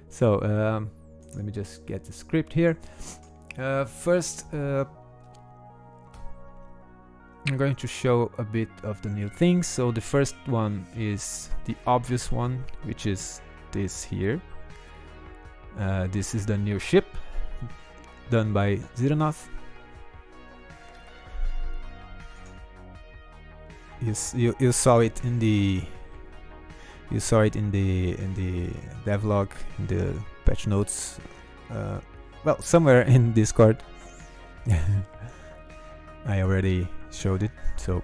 So let me just get the script here. First, I'm going to show a bit of the new things. So the first one is the obvious one, which is this here. This is the new ship done by Zeronoth. You saw it in the devlog, in the patch notes, well, somewhere in Discord. I already showed it. So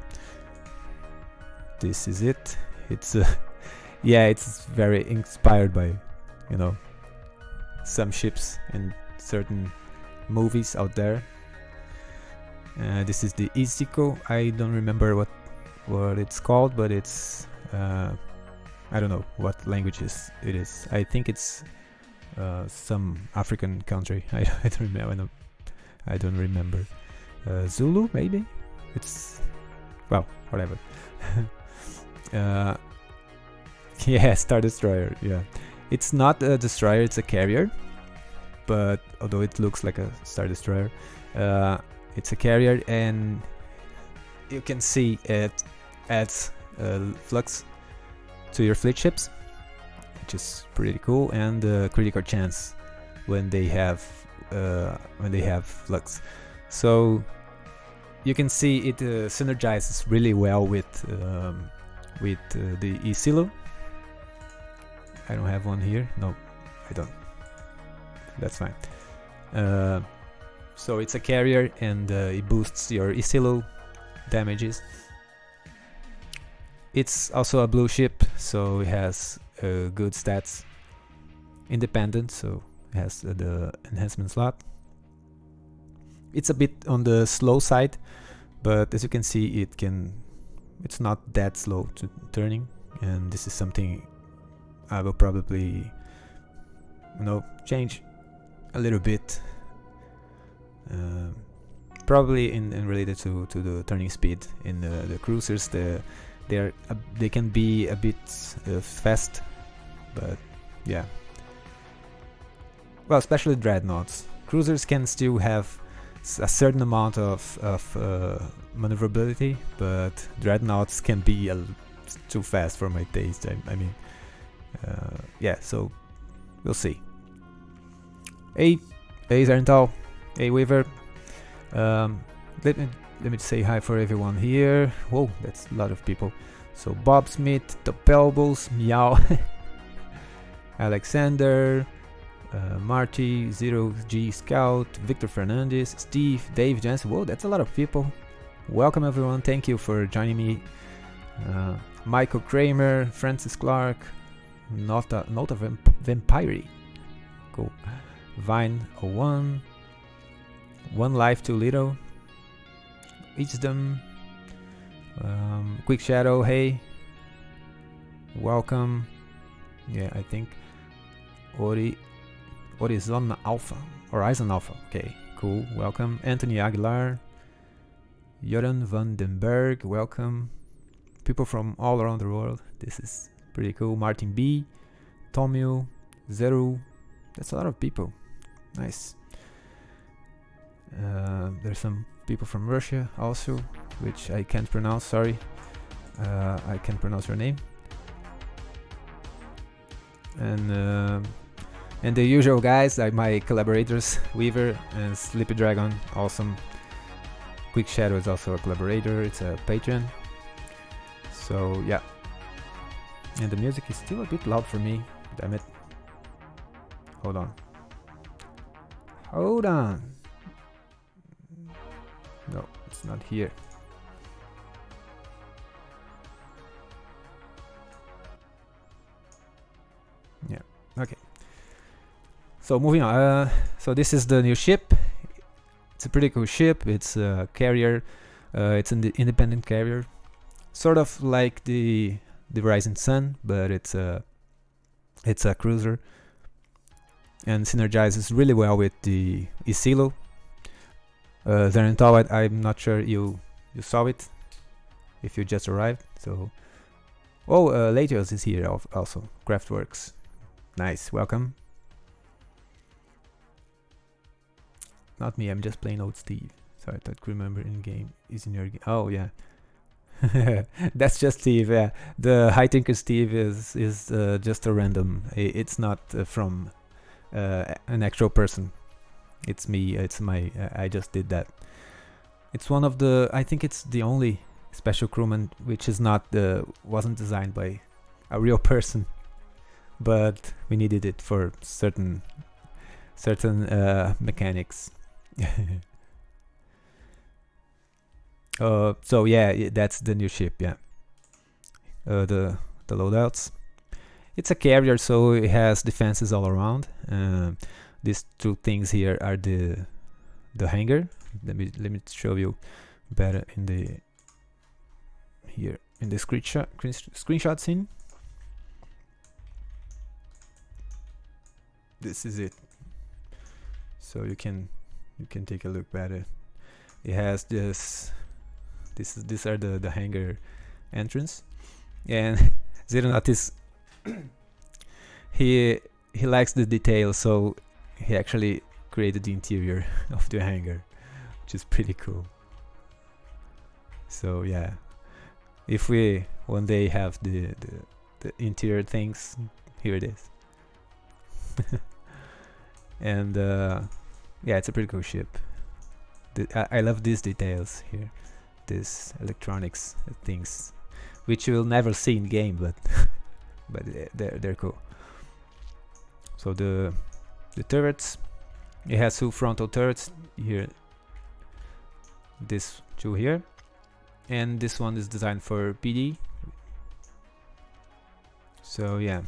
this is it. It's yeah, it's very inspired by, you know, some ships in certain movies out there. This is the Iziko. I don't remember what it's called, but it's I don't know what languages it is. I think it's some African country. I don't remember. Zulu, maybe. It's, well, whatever. Yeah, Star Destroyer. Yeah, it's not a destroyer; it's a carrier. But although it looks like a Star Destroyer, it's a carrier, and you can see it adds flux to your fleet ships, which is pretty cool, and critical chance when they have flux. So you can see it synergizes really well with the E-Silo. I don't have one here. No, I don't. That's fine. So it's a carrier, and it boosts your E-Silo damages. It's also a blue ship, so it has good stats. Independent, so it has the enhancement slot. It's a bit on the slow side, but as you can see, it's not that slow to turning, and this is something I will probably, you know, change a little bit. Probably in related to the turning speed in the cruisers. They can be a bit fast, but yeah. Well, especially dreadnoughts. Cruisers can still have a certain amount of maneuverability, but dreadnoughts can be too fast for my taste. I mean, yeah. So we'll see. Hey Zarental. Hey Weaver. Let me say hi for everyone here. Whoa, that's a lot of people. So Bob Smith, Topelbos, Meow, Alexander, Marty, Zero G Scout, Victor Fernandez, Steve, Dave Jansen. Whoa, that's a lot of people. Welcome everyone. Thank you for joining me. Michael Kramer, Francis Clark, Nota Vampire. Cool. Vine 01, One Life Too Little, Wisdom, Quick Shadow, hey, welcome. Yeah, I think Horizon Alpha, okay, cool, welcome. Anthony Aguilar, Joran van den Berg, welcome. People from all around the world, this is pretty cool. Martin B, Tomio, Zero, that's a lot of people, nice. There's some people from Russia also, which I can't pronounce, sorry. I can't pronounce your name. And the usual guys, like my collaborators, Weaver and Sleepy Dragon, awesome. Quick Shadow is also a collaborator, it's a patron. So yeah. And the music is still a bit loud for me, damn it. Hold on. No, it's not here. Yeah, okay. So moving on. So this is the new ship. It's a pretty cool ship. It's a carrier. It's an independent carrier, sort of like the Rising Sun, but it's a cruiser, and synergizes really well with the E-Silo. Zarental, I'm not sure you saw it if you just arrived. So, Laious is here also. Craftworks, nice, welcome. not me. I'm just plain old Steve. Sorry, I thought crew member in game is in your game. Oh yeah, that's just Steve. Yeah, the High Tinker Steve is just a random. It's not from an actual person. It's me. It's my. I just did that. It's one of the. I think it's the only special crewman which is not wasn't designed by a real person, but we needed it for certain mechanics. So yeah, that's the new ship. Yeah, the loadouts. It's a carrier, so it has defenses all around. These two things here are the hangar. Let me show you better in the here in the screenshot scene. This is it. So you can take a look better. It has these are the hangar entrance, and Zeronaut is he likes the detail, so he actually created the interior of the hangar, which is pretty cool. So yeah, if we one day have the interior things, here it is. And yeah, it's a pretty cool ship. I love these details here, these electronics things, which you will never see in game, but but they're cool. So the turrets, it has two frontal turrets here, this two here, and this one is designed for PD. So yeah,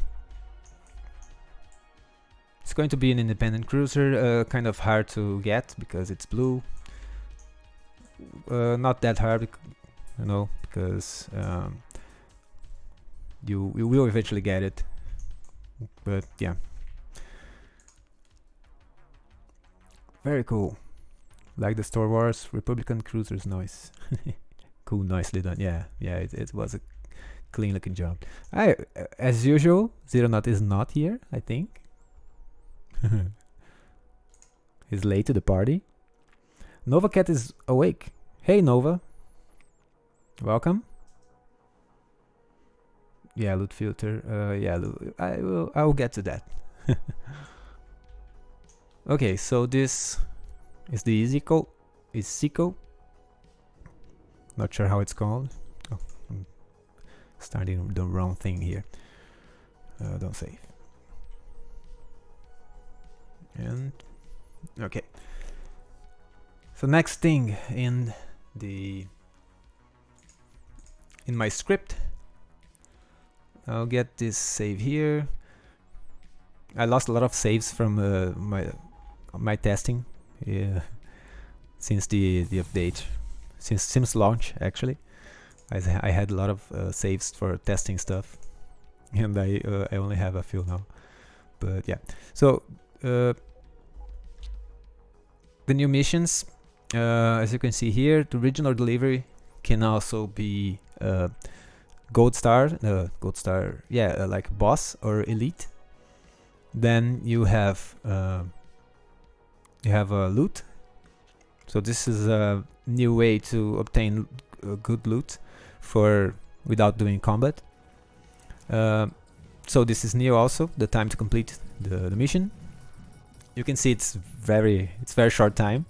it's going to be an independent cruiser, kind of hard to get because it's blue. Not that hard, you know, because you will eventually get it. But yeah, very cool. Like the Star Wars Republican cruisers noise. Cool, nicely done. Yeah, it was a clean looking job. As usual, Zeronaut is not here, I think. He's late to the party. Nova Cat is awake. Hey Nova, welcome. Yeah, loot filter. Yeah, I will get to that. Okay, so this is the Iziko. Not sure how it's called. Oh, I'm starting the wrong thing here. Don't save. And okay. So next thing in my script, I'll get this save here. I lost a lot of saves from my testing since the update, since Sims launch actually. I had a lot of saves for testing stuff, and I only have a few now. But yeah, so the new missions, as you can see here, the original delivery can also be gold star, yeah, like boss or elite. Then you have a loot. So this is a new way to obtain good loot without doing combat. So this is new also, the time to complete the mission. You can see it's very short time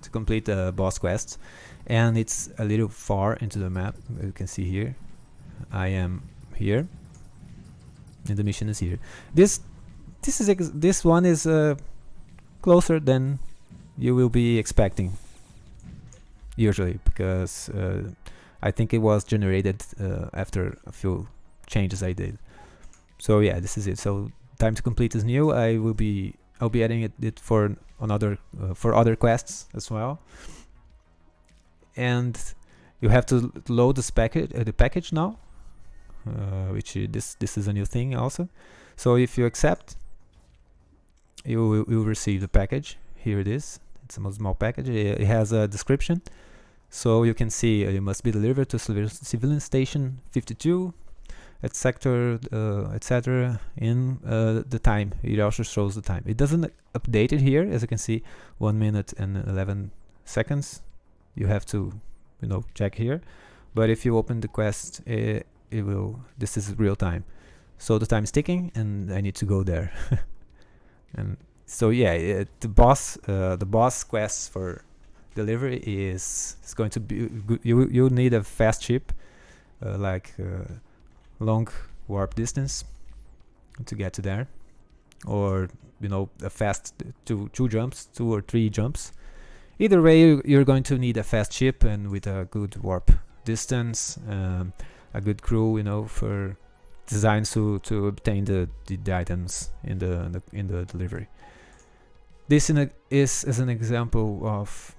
to complete the boss quests, and it's a little far into the map. You can see here, I am here, and the mission is here. This one is closer than you will be expecting usually, because I think it was generated after a few changes I did. So yeah, this is it. So time to complete is new. I'll be adding it for other quests as well. And you have to load the package now, which this is a new thing also. So if you accept, you will receive the package. Here it is. It's a small package. It has a description, so you can see it must be delivered to civilian station 52. at sector, etc. in the time. It also shows the time. It doesn't update it here, as you can see, 1 minute and 11 seconds. You have to, you know, check here. But if you open the quest, it will. This is real time. So the time is ticking, and I need to go there. And so yeah, the boss quests for delivery is going to be you need a fast ship, like long warp distance to get to there, or you know, a fast two or three jumps. Either way, you're going to need a fast ship and with a good warp distance, a good crew, you know, for designs to obtain the items in the delivery. This is an example of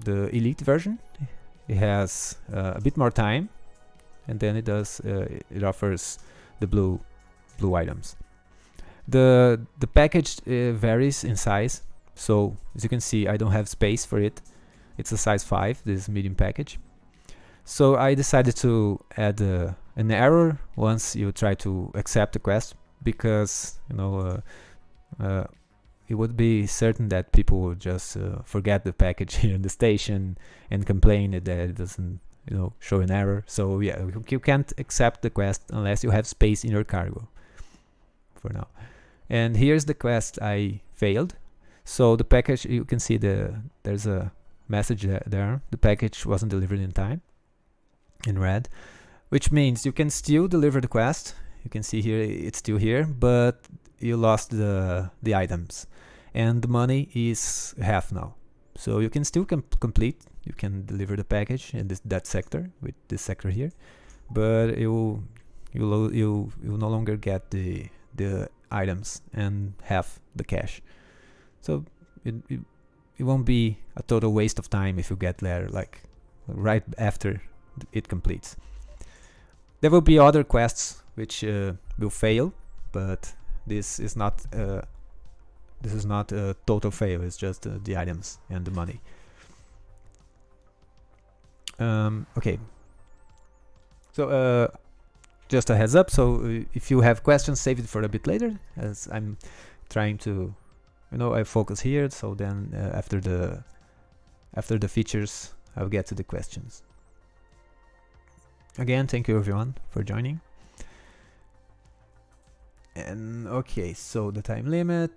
the elite version. It has a bit more time, and then it offers the blue items. The package varies in size, so as you can see, I don't have space for it. It's a size 5, this medium package. So I decided to add an error once you try to accept the quest, because you know it would be certain that people would just forget the package here in the station and complain that it doesn't, you know, show an error. So yeah, you can't accept the quest unless you have space in your cargo for now. And here's the quest I failed. So the package, you can see there's a message there. The package wasn't delivered in time in red, which means you can still deliver the quest. You can see here it's still here, but you lost the items, and the money is half now. So you can still complete. You can deliver the package in that sector with this sector here, but you no longer get the items and half the cash. So it won't be a total waste of time if you get there like right after it completes. There will be other quests which will fail, but this is not a total fail. It's just the items and the money. Okay. So just a heads up. So if you have questions, save it for a bit later, as I'm trying to, you know, I focus here. So then after the features, I'll get to the questions. Again, thank you everyone for joining. And okay, so the time limit.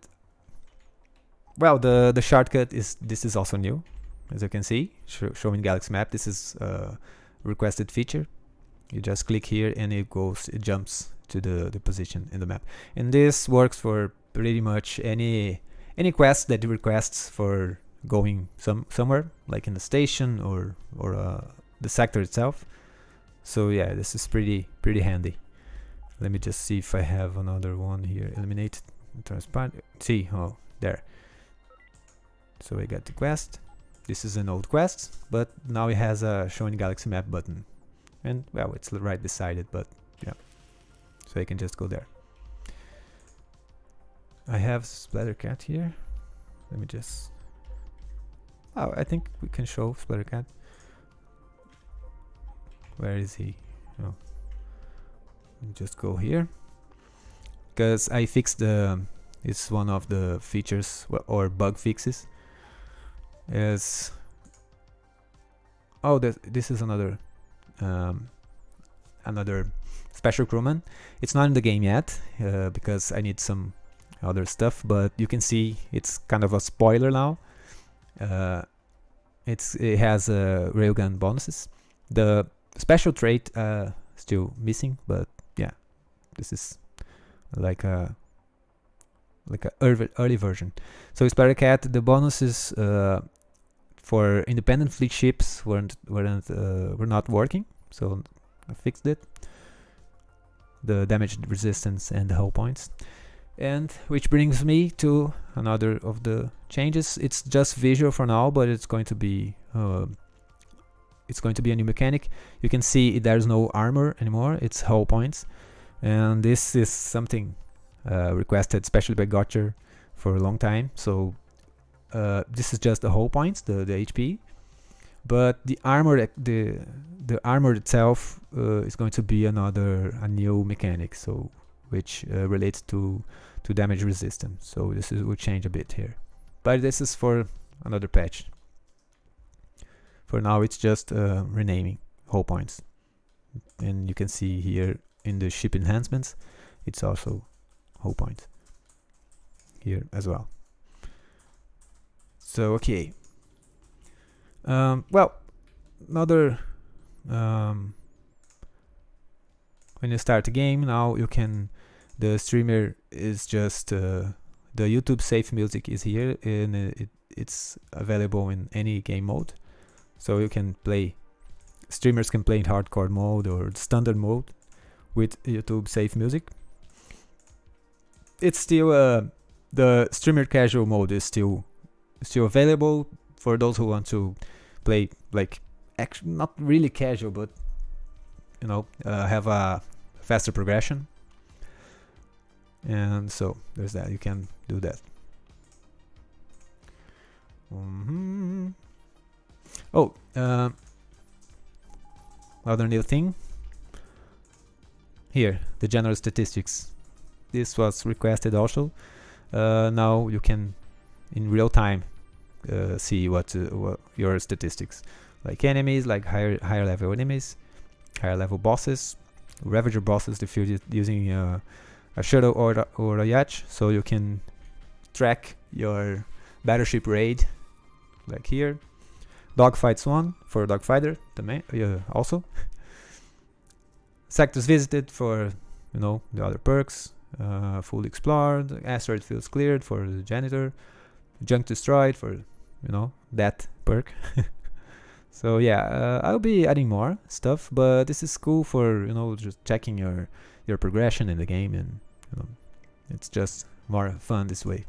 Well, the shortcut this is also new, as you can see, showing galaxy map. This is a requested feature. You just click here and it jumps to the position in the map. And this works for pretty much any quest that requests for going somewhere, like in the station or the sector itself. So yeah, this is pretty handy. Let me just see if I have another one here. Eliminate transparent. See, oh, there. So I got the quest. This is an old quest, but now it has a showing galaxy map button, and well, it's right beside it. But yeah, so I can just go there. I have Splattercat here. Let me just. Oh, I think we can show Splattercat. Where is he? Oh. Just go here, because I fixed it's one of the features or bug fixes. Is this is another special crewman. It's not in the game yet because I need some other stuff, but you can see it's kind of a spoiler now. It has railgun bonuses. The special trait still missing, but yeah, this is like a early version. So Splattercat, the bonuses for independent fleet ships were not working, so I fixed it. The damage resistance and the hull points, and which brings me to another of the changes. It's just visual for now, but it's going to be a new mechanic. You can see there's no armor anymore, it's hull points, and this is something requested especially by Goettert for a long time. So this is just the hull points, the HP, but the armor the armor itself is going to be a new mechanic, so which relates to damage resistance. So this will change a bit here, but this is for another patch. For now it's just renaming hull points, and you can see here in the ship enhancements it's also hull points here as well. So okay, well, another when you start the game now, you can, the streamer is just the YouTube safe music is here, and it's available in any game mode, so you can play, streamers can play in hardcore mode or standard mode with YouTube safe music. It's still the streamer casual mode is still available for those who want to play like not really casual, but you know, have a faster progression. And so there's that, you can do that. Oh, other new thing here, the general statistics. This was requested also. Now you can in real time see what your statistics, like enemies, like higher level enemies, higher level bosses, Ravager bosses defeated using a shuttle or a yacht, so you can track your battleship raid, like here. Dogfights won for Dogfighter, the main, also. Sectors visited for, you know, the other perks. Fully explored, asteroid fields cleared for the janitor, junk destroyed for, you know, that perk. So yeah, I'll be adding more stuff, but this is cool for, you know, just checking your progression in the game, and you know, it's just more fun this way.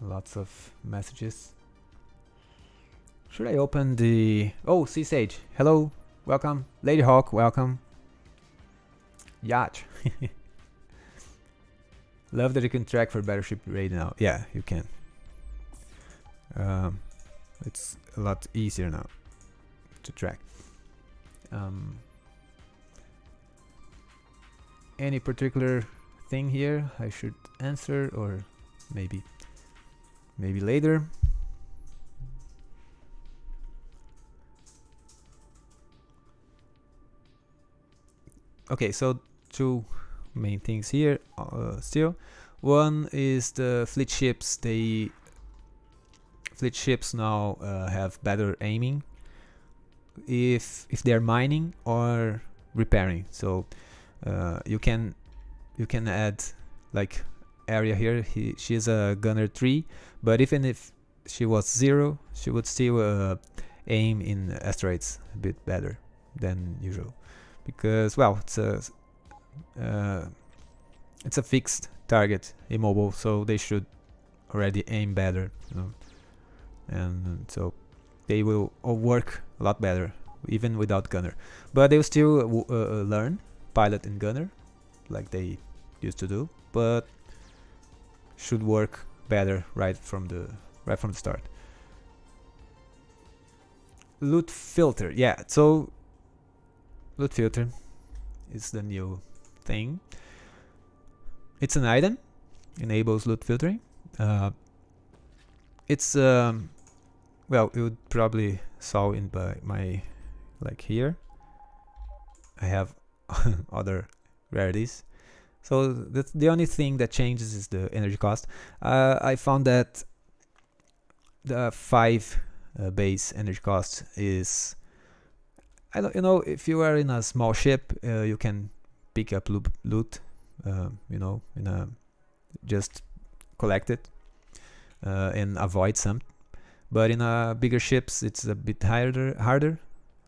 Lots of messages. Should I open the... Oh, Sea Sage, hello, welcome. Lady Hawk, welcome. Yacht. Love that you can track for battleship raid now. Yeah, you can. It's a lot easier now to track. Any particular thing here I should answer, or maybe later? Okay, so two main things here still. One is the fleet ships. Fleet ships now have better aiming if they're mining or repairing. So you can add like area here. She's a gunner 3, but even if she was 0, she would still aim in asteroids a bit better than usual, because, well, it's a fixed target, immobile, so they should already aim better, you know, and so they will all work a lot better even without gunner, but they will still learn pilot and gunner like they used to do, but should work better right from the start. Loot filter, yeah, so loot filter is the new thing. It's an item, enables loot filtering. It's well, you would probably saw in by my, like here I have other rarities, so the only thing that changes is the energy cost. I found that the 5 base energy cost is, I don't, you know, if you are in a small ship, you can pick up loot, you know, just collect it and avoid some. But in bigger ships, it's a bit harder,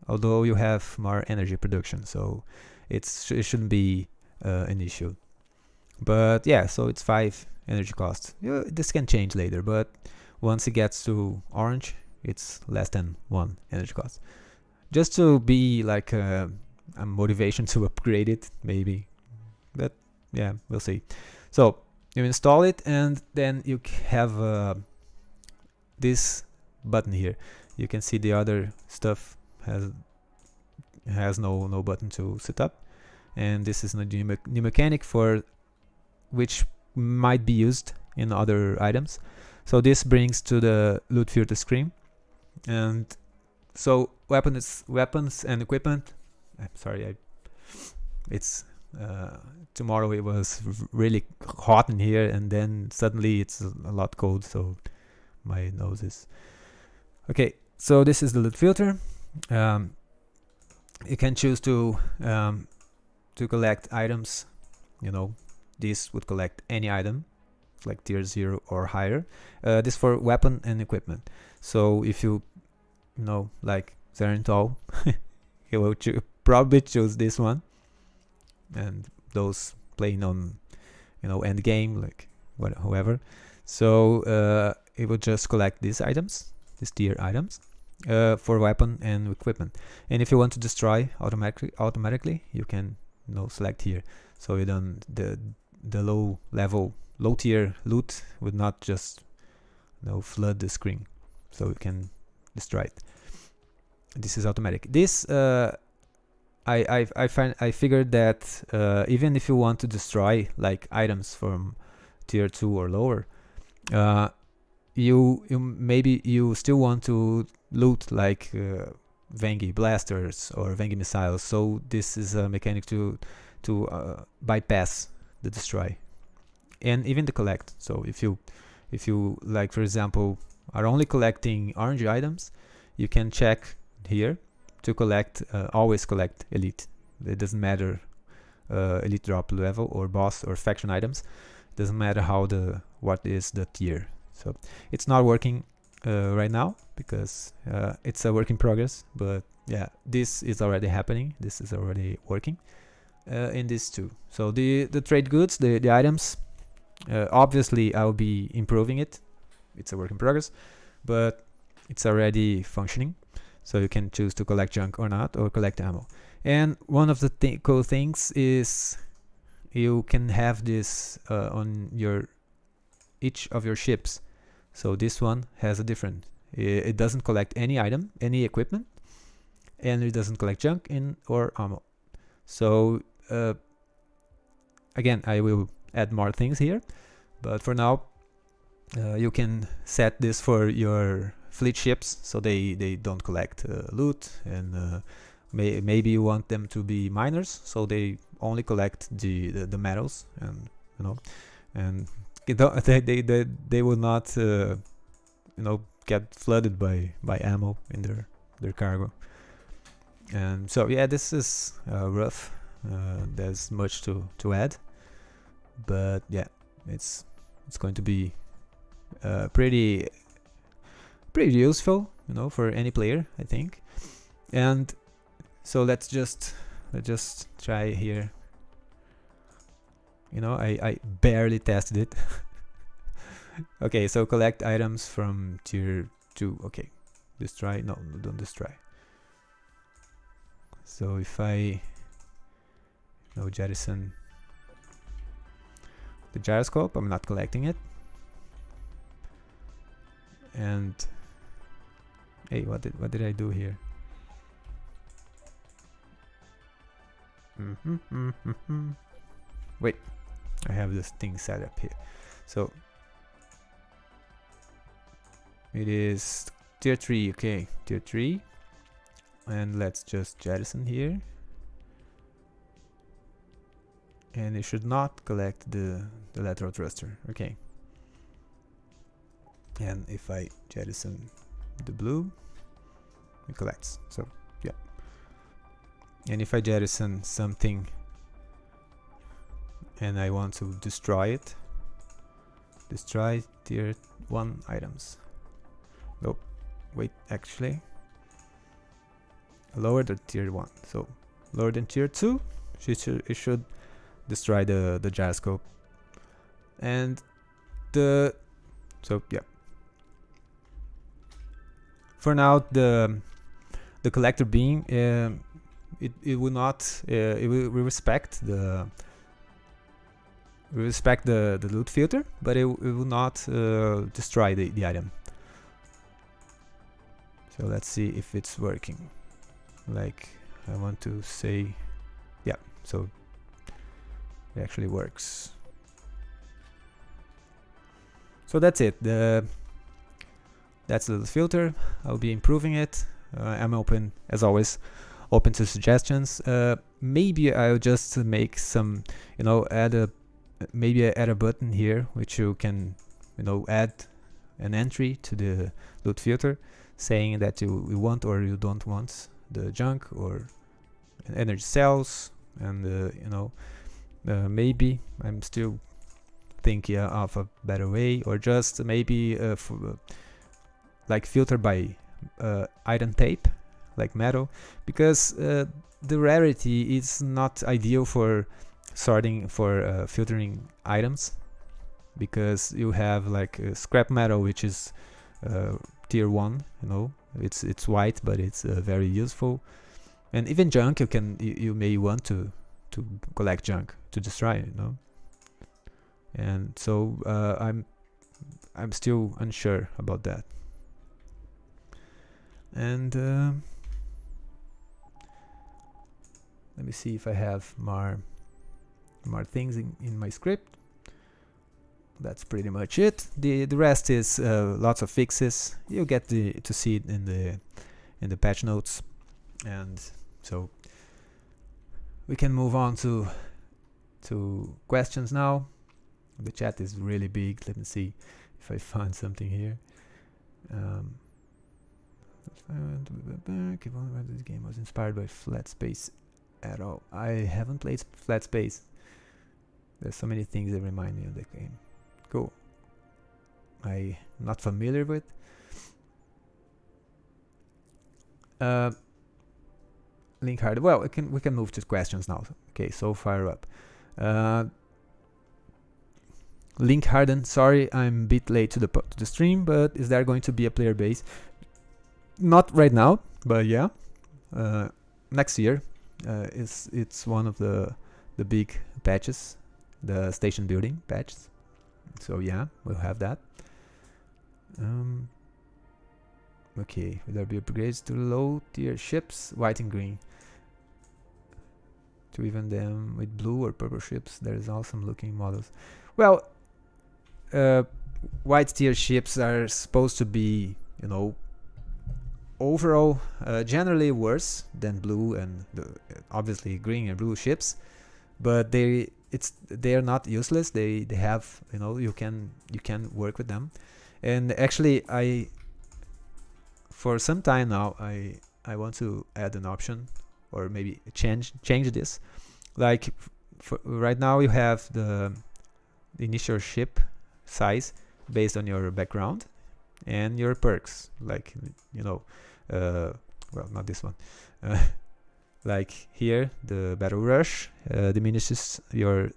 although you have more energy production, so it shouldn't be an issue. But yeah, so it's 5 energy cost. This can change later, but once it gets to orange, it's less than 1 energy cost. Just to be like a motivation to upgrade it, maybe. But yeah, we'll see. So you install it, and then you have this button here. You can see the other stuff has no button to set up, and this is a new mechanic for which might be used in other items. So this brings to the loot filter screen, and so weapons and equipment. I'm sorry, it's tomorrow. It was really hot in here, and then suddenly it's a lot cold, so my nose is okay. So this is the loot filter. You can choose to collect items. You know, this would collect any item, like tier 0 or higher. This for weapon and equipment. So if you know, like Zerentol, he will probably choose this one, and those playing on, you know, end game, like whoever. So it will just collect these items, these tier items, for weapon and equipment. And if you want to destroy automatically, you can, you know, select here. So you don't the low tier loot would not just, you know, flood the screen. So you can destroy it. This is automatic. This I figured that even if you want to destroy like items from tier 2 or lower, you maybe you still want to loot like Vengi blasters or Vengi missiles. So this is a mechanic to bypass the destroy and even the collect. So if you like, for example, are only collecting orange items, you can check here to collect, always collect elite. It doesn't matter elite drop level or boss or faction items. It doesn't matter what is the tier. So it's not working right now because it's a work in progress, but yeah, this is already happening. This is already working in this too. So the trade goods, the items, obviously I'll be improving it. It's a work in progress, but it's already functioning. So you can choose to collect junk or not, or collect ammo. And one of the cool things is you can have this on each of your ships. So this one has a different. It doesn't collect any item, any equipment, and it doesn't collect junk or ammo. So again, I will add more things here, but for now, you can set this for your fleet ships, so they don't collect loot, and maybe you want them to be miners, so they only collect the metals, and you know, and they will not you know, get flooded by ammo in their cargo. And so yeah, this is rough. There's much to add, but yeah, it's going to be pretty useful, you know, for any player, I think. And so let's just try here. You know, I barely tested it. Okay, so collect items from tier 2. Okay, destroy. No, don't destroy. So if I jettison the gyroscope, I'm not collecting it. And hey, what did I do here? Wait, I have this thing set up here. So it is tier 3. Okay, tier 3, and let's just jettison here. And it should not collect the lateral thruster. Okay. And if I jettison the blue, it collects. So yeah. And if I jettison something and I want to destroy it, destroy tier 1 items. Nope. Wait, actually, lower than tier 1. So lower than tier 2, it should destroy the gyroscope. And so yeah. For now, the collector beam it will not it will respect the the loot filter, but it will not destroy the item. So let's see if it's working. Like, I want to say, yeah, so it actually works. So that's it. That's the filter. I'll be improving it. I'm open, as always, open to suggestions. Maybe I'll just make some, you know, add a button here which you can, you know, add an entry to the loot filter saying that you want or you don't want the junk or energy cells, and you know, maybe I'm still thinking of a better way, or just maybe like filter by item type, like metal, because the rarity is not ideal for sorting, for filtering items, because you have like scrap metal, which is tier 1, you know, it's white, but it's very useful. And even junk, you may want to collect junk to destroy, you know. And so I'm still unsure about that. And let me see if I have more things in my script. That's pretty much it. The rest is lots of fixes. You get to see it in the patch notes. And so we can move on to questions now. The chat is really big. Let me see if I find something here. This game was inspired by Flat Space at all. I haven't played Flat Space. There's so many things that remind me of the game. Cool. I'm not familiar with. Link hard. Well, we can move to questions now. Okay, so fire up. Link Harden, sorry I'm a bit late to the stream, but is there going to be a player base? Not right now, but yeah, next year. It's one of the big patches, the station building patches. So yeah, we'll have that. Okay, will there be upgrades to low tier ships, white and green? To even them with blue or purple ships, there is awesome looking models. Well, white tier ships are supposed to be, you know, overall generally worse than blue and obviously green and blue ships, but they are not useless. They have, you know, you can work with them. And actually, for some time now I want to add an option, or maybe change this. Like right now you have the initial ship size based on your background and your perks, like, you know, well, not this one. Like here, the battle rush diminishes your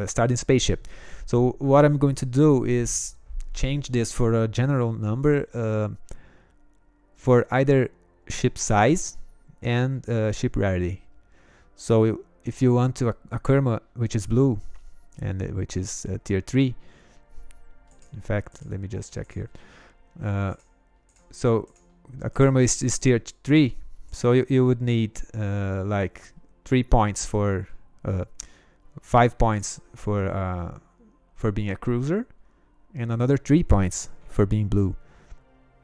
starting spaceship. So what I'm going to do is change this for a general number for either ship size and ship rarity. So if you want to Akurma, which is blue and which is tier 3, in fact, let me just check here. So Akurma is tier 3, so you would need like 3 points for 5 points for being a cruiser, and another 3 points for being blue.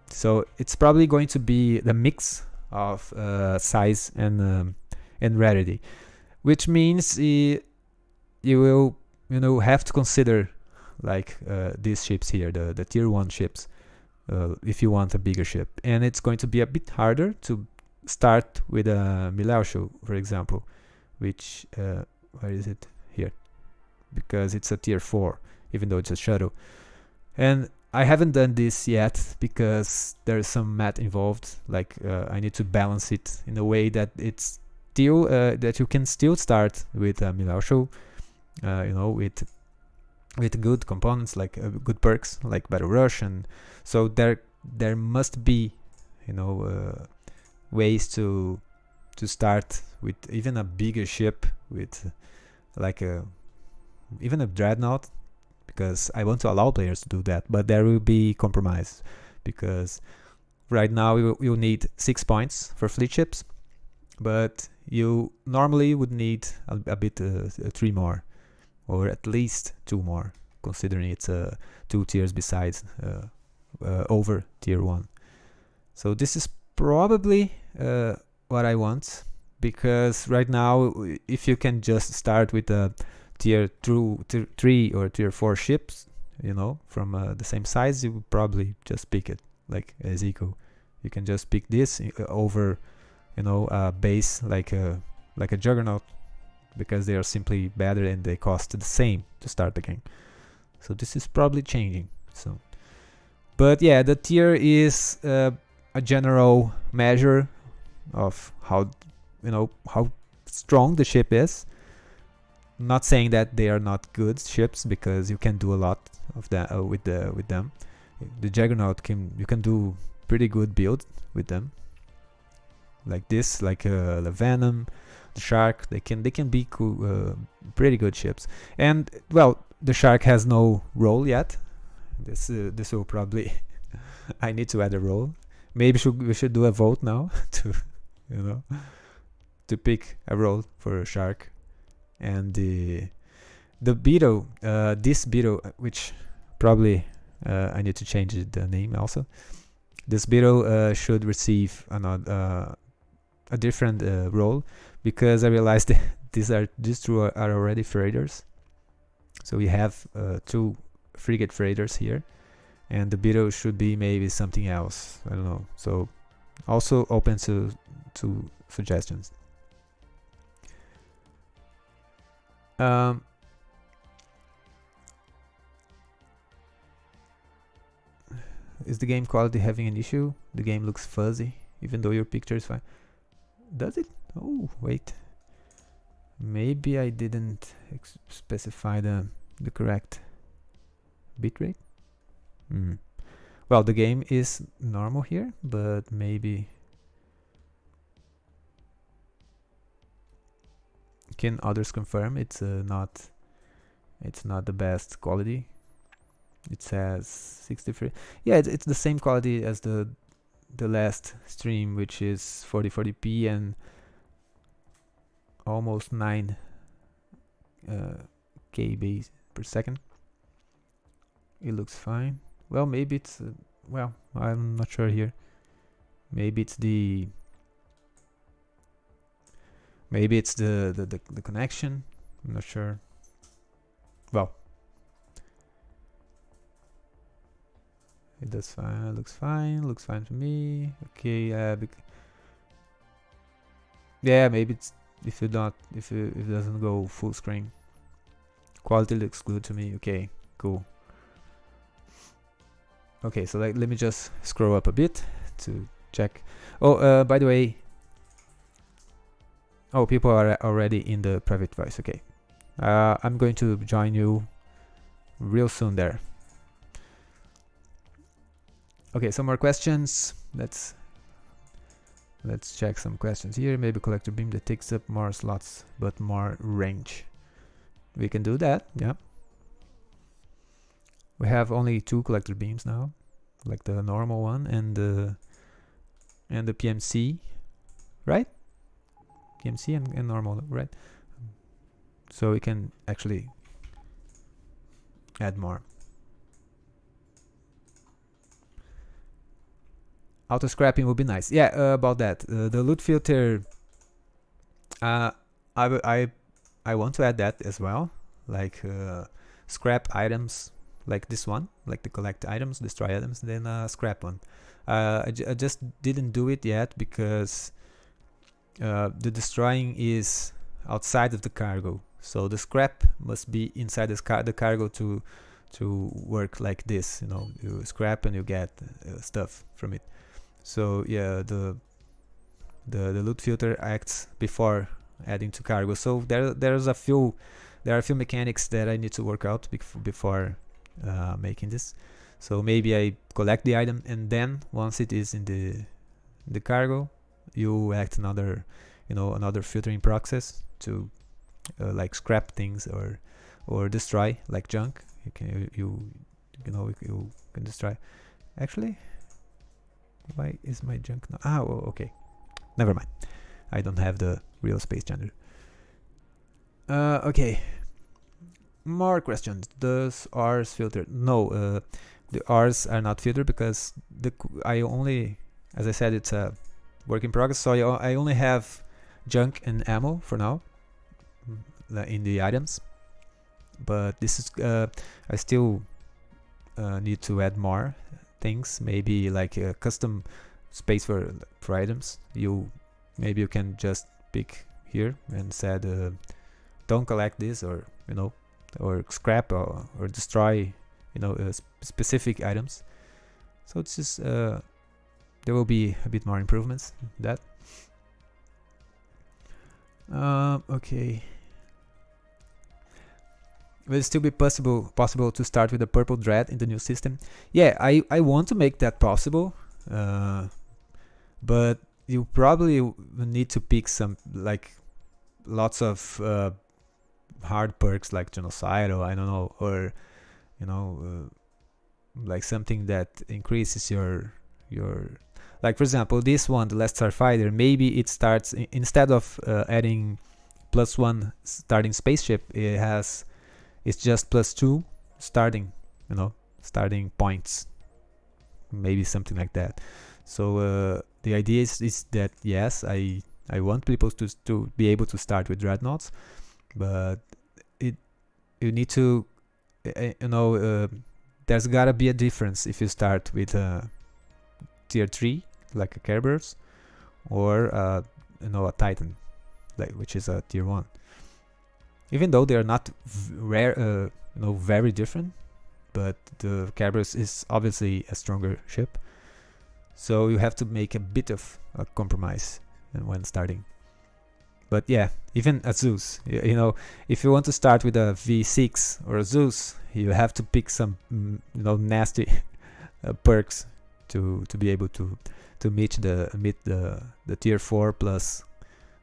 So it's probably going to be the mix of size and rarity, which means you will, you know, have to consider like these ships here, the tier 1 ships, if you want a bigger ship. And it's going to be a bit harder to start with a Milausho, for example, which where is it? Here, because it's a tier 4, even though it's a shuttle. And I haven't done this yet because there's some math involved. Like I need to balance it in a way that it's still that you can still start with a Milausho, you know, with good components, like good perks like battle rush, and so there must be, you know, ways to to start with even a bigger ship, with like even a dreadnought, because I want to allow players to do that, but there will be compromise, because right now you need 6 points for fleet ships, but you normally would need a bit 3 more, or at least 2 more, considering it's 2 tiers besides over tier 1. So this is probably what I want, because right now if you can just start with a tier 3 or tier 4 ships, you know, from the same size, you would probably just pick it, like Iziko. You can just pick this over, you know, a base like a Juggernaut, because they are simply better and they cost the same to start the game. So this is probably changing. So, but yeah, the tier is a general measure of how, you know, how strong the ship is. Not saying that they are not good ships, because you can do a lot of that with them. The Juggernaut you can do pretty good build with them, like this, like the Venom, the Shark. They can be pretty good ships. And well, the Shark has no role yet. This will probably I need to add a role. Maybe we should do a vote now to, you know, to pick a role for a Shark. And the Beetle, this Beetle, which probably I need to change the name also. This Beetle should receive a different role, because I realized that these two are already freighters. So we have 2 frigate freighters here, and the Beetle should be maybe something else. I don't know. So also open to suggestions. Is the game quality having an issue? The game looks fuzzy, even though your picture is fine. Does it? Oh, wait. Maybe I didn't specify the correct bitrate. Well, the game is normal here, but maybe... Can others confirm it's not the best quality? It says 63. Yeah, it's the same quality as the last stream, which is 4040p and almost 9 KB per second. It looks fine. Well, maybe it's well, I'm not sure here. Maybe it's the connection. I'm not sure. Well, it does fine. Looks fine. Looks fine to me. Okay. Yeah, maybe it's if it doesn't go full screen. Quality looks good to me. Okay, cool. Okay, so let me just scroll up a bit to check. Oh, by the way. Oh, people are already in the private voice. Okay, I'm going to join you real soon there. Okay, some more questions. Let's check some questions here. Maybe collector beam that takes up more slots but more range. We can do that. Yeah. We have only 2 collector beams now, like the normal one and the PMC, right? PMC and normal, right? So we can actually add more. Auto scrapping would be nice. Yeah, about that. The loot filter. I want to add that as well. Like scrap items, like this one, like the collect items, destroy items, then scrap one. I just didn't do it yet because the destroying is outside of the cargo. So the scrap must be inside the cargo to work like this. You know, you scrap and you get stuff from it. So yeah, the loot filter acts before adding to cargo. So there are a few mechanics that I need to work out before making this. So maybe I collect the item and then once it is in the cargo, you act another filtering process to like scrap things or destroy like junk. You can you can destroy. Actually, why is my junk not? Okay, never mind. I don't have the real space gender. Okay, more questions. Does R's filter? No, the R's are not filtered because I only, as I said, it's a work in progress, so I only have junk and ammo for now in the items, but this is I still need to add more things, maybe like a custom space for items. Maybe you can just pick here and said don't collect this, or or scrap or destroy specific items. So it's just there will be a bit more improvements in that. Okay, will it still be possible to start with a purple dread in the new system? Yeah, I want to make that possible, but you probably need to pick some like lots of hard perks like genocidal, I don't know, or like something that increases your like, for example, this one, the Last Starfighter, maybe it starts instead of adding +1 starting spaceship, it's just +2 starting starting points, maybe something like that. So the idea is that yes, I want people to be able to start with dreadnoughts, but you need to there's gotta be a difference if you start with tier 3 like a Kerberos, or a Titan, like, which is a tier 1. Even though they are not very different, but the Kerberos is obviously a stronger ship, so you have to make a bit of a compromise when starting. But yeah, even a Zeus, if you want to start with a V6 or a Zeus, you have to pick some nasty perks to be able to meet the tier 4 plus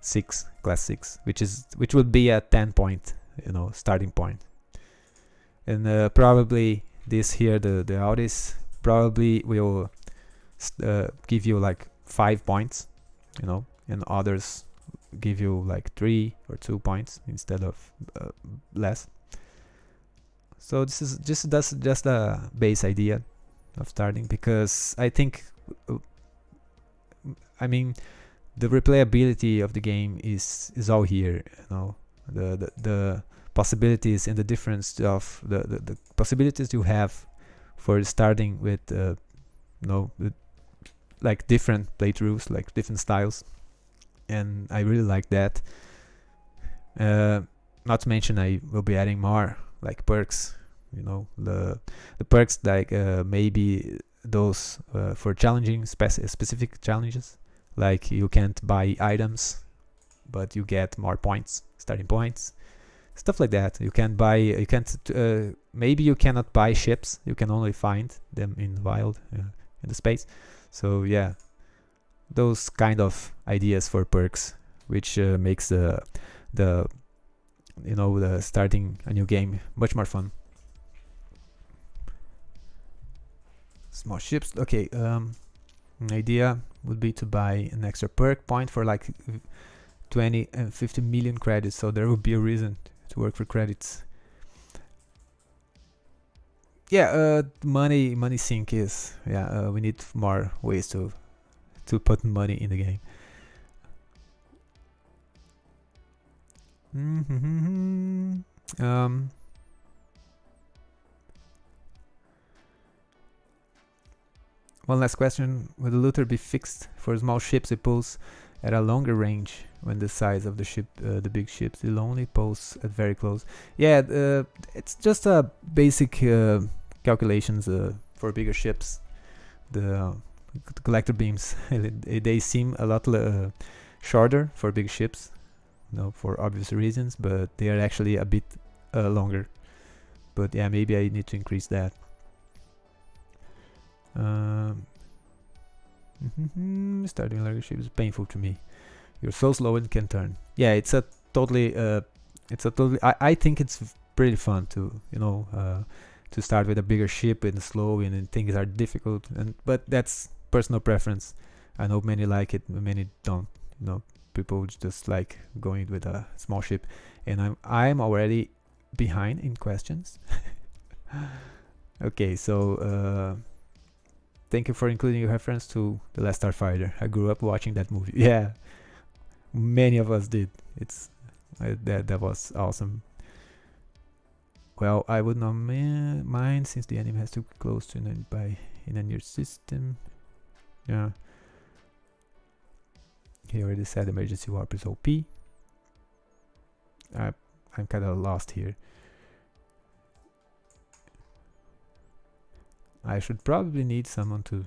6 class 6, which would be a 10 point starting point. And probably this here, the Audis probably will give you like 5 points, and others give you like 3 or 2 points instead of less. So this is just a base idea of starting, because I think the replayability of the game is all here. The possibilities and the difference of the possibilities you have for starting with like different playthroughs, like different styles, and I really like that. Not to mention, I will be adding more like perks, the perks like maybe those for challenging specific challenges, like you can't buy items but you get more points, starting points, stuff like that. Maybe you cannot buy ships, you can only find them in wild, in the space. So yeah, those kind of ideas for perks, which makes the starting a new game much more fun. Small ships. Okay, an idea would be to buy an extra perk point for like 20 and 50 million credits, so there would be a reason to work for credits. Yeah, money sink is, we need more ways to put money in the game. One last question: will the looter be fixed for small ships it pulls at a longer range when the size of the ship, the big ships, will only pulse at very close? Yeah, it's just a basic calculations for bigger ships. The collector beams they seem a lot shorter for big ships, for obvious reasons, but they are actually a bit longer. But yeah, maybe I need to increase that. Starting larger ships is painful to me. You're so slow and can turn. Yeah, it's a totally. I think it's pretty fun to to start with a bigger ship and slow and things are difficult. But that's personal preference. I know many like it, many don't. People just like going with a small ship, and I'm already behind in questions. Okay, so thank you for including your reference to The Last Starfighter. I grew up watching that movie. Yeah, many of us did. That was awesome. Well, I would not mind since the enemy has to close to in a near system. Yeah. He already said emergency warp is OP. I'm kind of lost here. I should probably need someone to,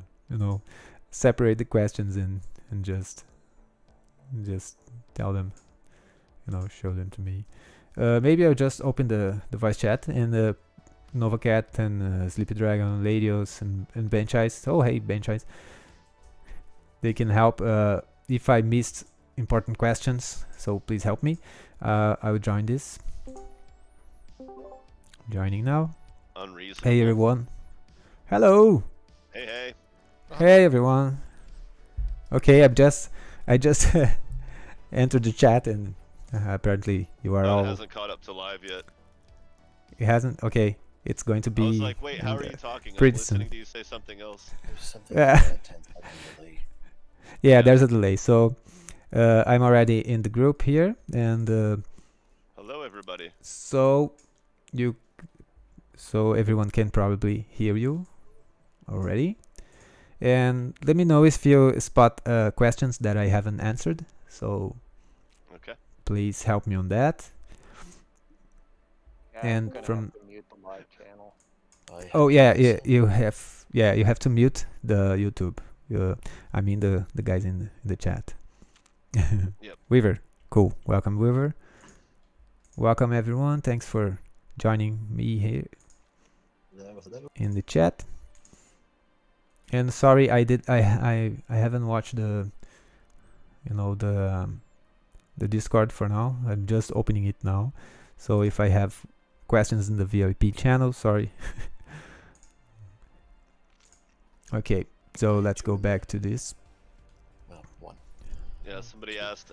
separate the questions and just tell them, show them to me. Maybe I'll just open the voice chat and NovaCat and Sleepy Dragon, Laious and Benchice. Oh, hey, Benchice. They can help if I missed important questions, so please help me. I will join this. Joining now. Unreasonable. Hey, everyone. Hello. Hey. Hey, everyone. Okay, I just entered the chat and apparently you are all. It hasn't caught up to live yet. It hasn't. Okay, it's going to be. I was like, wait, how are you talking? I'm pretty listening soon. to you say something else. There's something like a 10-second delay. Yeah, there's a delay. So I'm already in the group here, and hello, everybody. So everyone can probably hear you already. And let me know if you spot questions that I haven't answered. So okay, please help me on that. Yeah, and I'm gonna from have to mute the live channel. Oh yeah, you have to mute the YouTube. I mean the guys in the chat. Yep. Weaver, cool. Welcome, Weaver. Welcome everyone. Thanks for joining me here in the chat. And sorry, I haven't watched the Discord for now. I'm just opening it now. So if I have questions in the VIP channel, sorry. Okay, so let's go back to this. One. Yeah, somebody asked,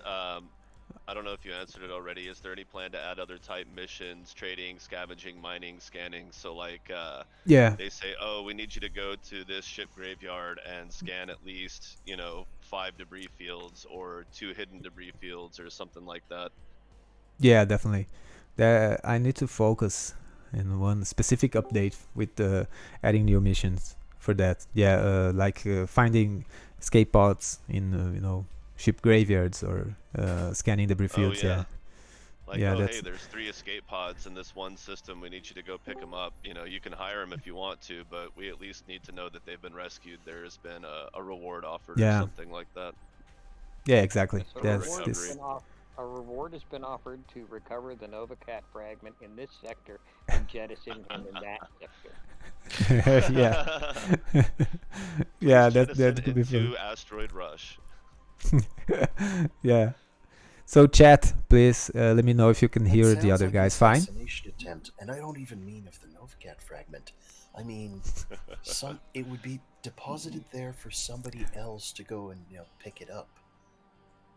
I don't know if you answered it already, is there any plan to add other type missions, trading, scavenging, mining, scanning? So like, yeah, they say, oh, we need you to go to this ship graveyard and scan at least, 5 debris fields or 2 hidden debris fields or something like that. Yeah, definitely. I need to focus in one specific update with adding new missions for that. Yeah, like finding escape pods in ship graveyards or scanning debris fields. Oh, yeah. Yeah. Like, Yeah, hey, there's 3 escape pods in this one system. We need you to go pick them up. You can hire them if you want to, but we at least need to know that they've been rescued. There has been a reward offered or something like that. Yeah, exactly. So a reward has been offered to recover the NovaCat fragment in this sector and jettison him in that sector. Yeah. Yeah, that could be fun. Asteroid Rush. Yeah. So chat, please let me know if you can hear the other guys fine. Assassination attempt, and I don't even mean of the NovaCat fragment. I mean, it would be deposited there for somebody else to go and pick it up.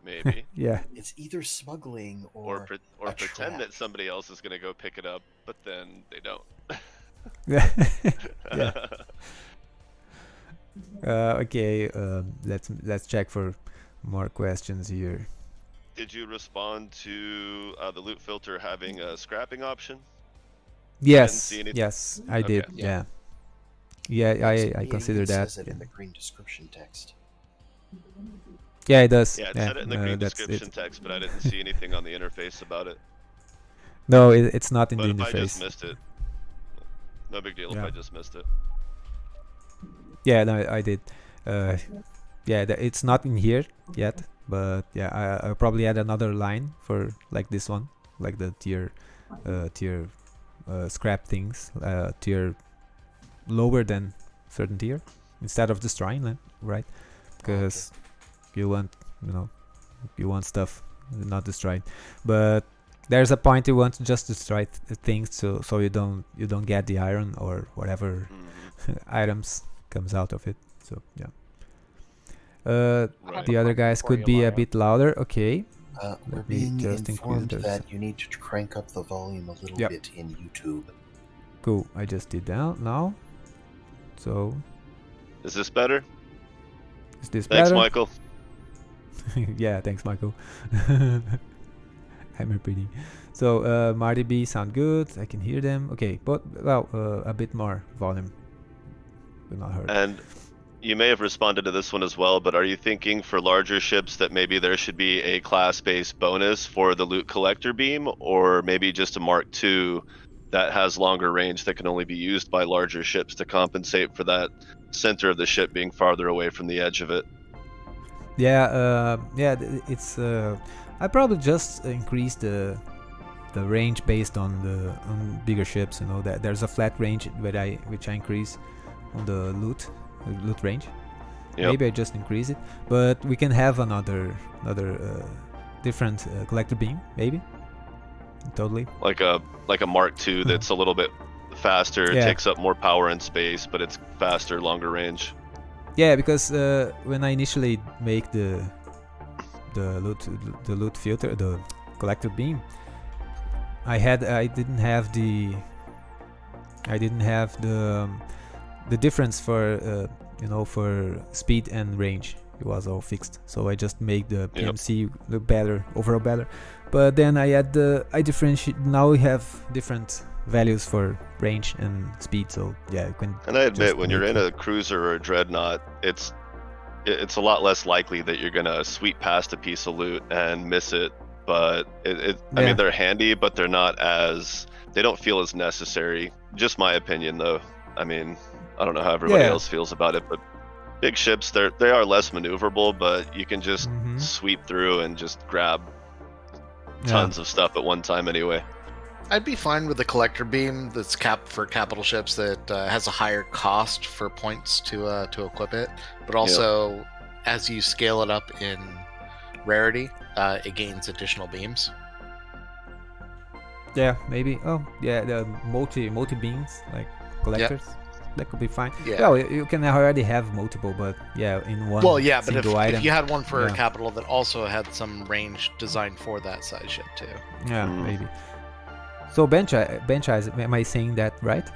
Maybe. Yeah. It's either smuggling or pretend that somebody else is gonna go pick it up, but then they don't. Yeah. Okay. Let's check for more questions here. Did you respond to the loot filter having a scrapping option? Yes. Yes, I did. Okay. Yeah. Yeah, I consider that. Says it in the green description text. Yeah, it does. Yeah, it said it in the green description text, but I didn't see anything on the interface about it. No, it's not in the But interface. if I just missed it, no big deal if I just missed it. Yeah, no, I did. Yeah, it's not in here yet, but yeah, I'll probably add another line for like this one, like the tier scrap things, tier lower than certain tier instead of destroying them, right? Because you want You want stuff not destroyed, but there's a point you want to just destroy things so you don't get the iron or whatever items comes out of it. So yeah. Right. The other guys could be a bit louder. Okay. We're Let me being just informed increase that you need to crank up the volume a little Yep. bit in YouTube. Cool. I just did that now. So Is this better? is this Thanks, better? Michael. Yeah, thanks, Michael. I'm pretty. So Marty B sound good. I can hear them. Okay, but well, a bit more volume will not hurt. And you may have responded to this one as well, but are you thinking for larger ships that maybe there should be a class-based bonus for the loot collector beam, or maybe just a Mark II that has longer range that can only be used by larger ships to compensate for that center of the ship being farther away from the edge of it? Yeah, it's. I probably just increase the range based on bigger ships. You know that there's a flat range which I increase on the loot range. Yep. Maybe I just increase it, but we can have another different collector beam, maybe. Totally. Like a Mark II that's a little bit faster, Yeah. takes up more power and space, but it's faster, longer range. Yeah, because when I initially make the loot filter, the collector beam, I didn't have the difference for for speed and range. It was all fixed, so I just make the PMC look better, overall better. But then I differentiate. Now we have different values for range and speed, so yeah, you can. And I admit, just when you're make in a cruiser or a dreadnought, it's a lot less likely that you're gonna sweep past a piece of loot and miss it. But I mean, they're handy, but they don't feel as necessary. Just my opinion, though. I mean, I don't know how everybody else feels about it, but big ships, they are less maneuverable, but you can just sweep through and just grab tons of stuff at one time anyway. I'd be fine with the collector beam that's capped for capital ships that has a higher cost for points to equip it, but also as you scale it up in rarity, it gains additional beams. Yeah, maybe. Oh, yeah, the multi beams like collectors. That could be fine. Yeah. Well, you can already have multiple, but yeah, in one. Well, yeah, but item. if you had one for a capital that also had some range designed for that size ship too. Yeah, maybe. So bench eyes, am I saying that right?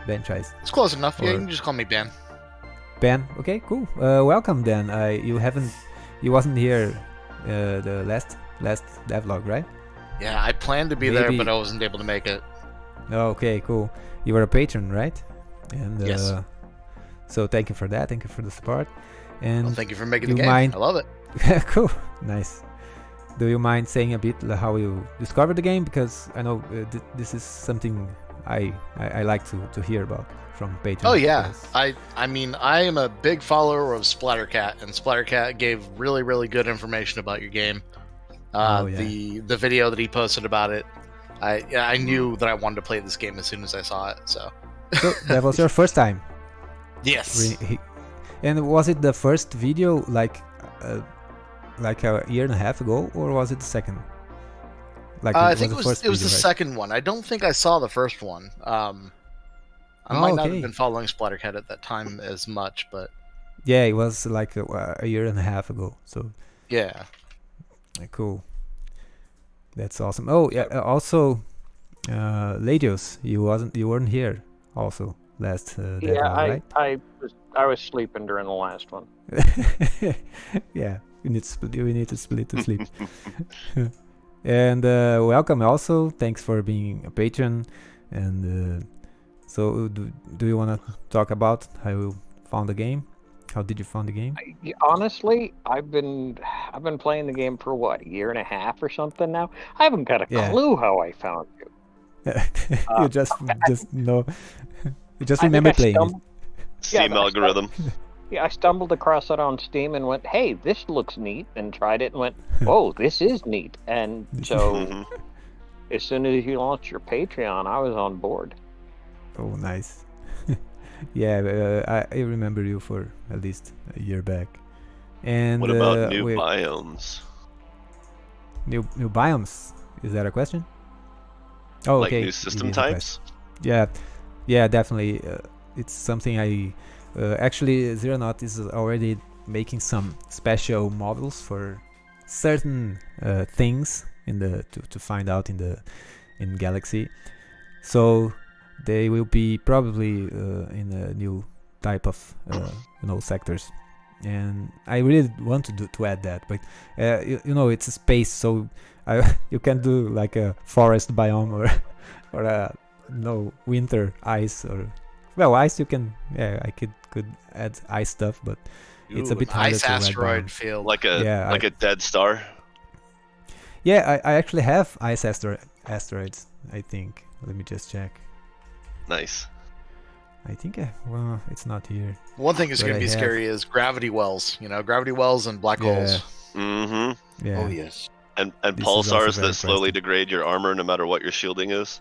Bench eyes. It's close enough. Yeah, you can just call me Ben. Ben. Okay, cool. Welcome then. You wasn't here the last devlog, right? Yeah, I planned to be there, but I wasn't able to make it. Okay, cool. You were a patron, right? And yes. So thank you for that. Thank you for the support. And well, thank you for making the game. I love it. Cool. Nice. Do you mind saying a bit how you discovered the game? Because I know this is something I like to hear about from patrons. Oh yeah, I mean I am a big follower of Splattercat, and Splattercat gave really, really good information about your game. The video that he posted about it, I knew that I wanted to play this game as soon as I saw it. So that was your first time. Yes. And was it the first video like a year and a half ago, or was it the second? I think it was the second one. I don't think I saw the first one. I might not have been following Splattercat at that time as much, but yeah, it was like a year and a half ago. So yeah, cool. That's awesome. Oh yeah, also Laious, you weren't here also last right? I was sleeping during the last one. Yeah, we need to split the sleep. And welcome also. Thanks for being a patron. And so do you want to talk about how you found the game? How did you find the game? Honestly, I've been playing the game for what, a year and a half or something now. I haven't got a clue how I found you. You just know. You just remember playing it. Steam algorithm. Yeah, I stumbled across it on Steam and went, "Hey, this looks neat," and tried it and went, "Oh, this is neat." And so, as soon as you launched your Patreon, I was on board. Oh, nice. Yeah, I remember you for at least a year back. And what about new biomes? new biomes. Is that a question? Oh, like okay. new system types. Yeah, definitely. It's something I actually Zeronaut is already making some special models for certain things in the to find out in Galaxy. So they will be probably in a new type of sectors, and I really want to add that, but it's a space, so you can do like a forest biome or a winter ice, or ice you can, I could add ice stuff, but it's a bit harder ice to asteroid field, like a dead star. Yeah, I actually have ice asteroids, I think. Let me just check. Nice. I think it's not here. One thing that's going to be scary is gravity wells. Gravity wells and black holes. Mm-hmm. Yeah. Oh yes. And pulsars that slowly degrade your armor no matter what your shielding is.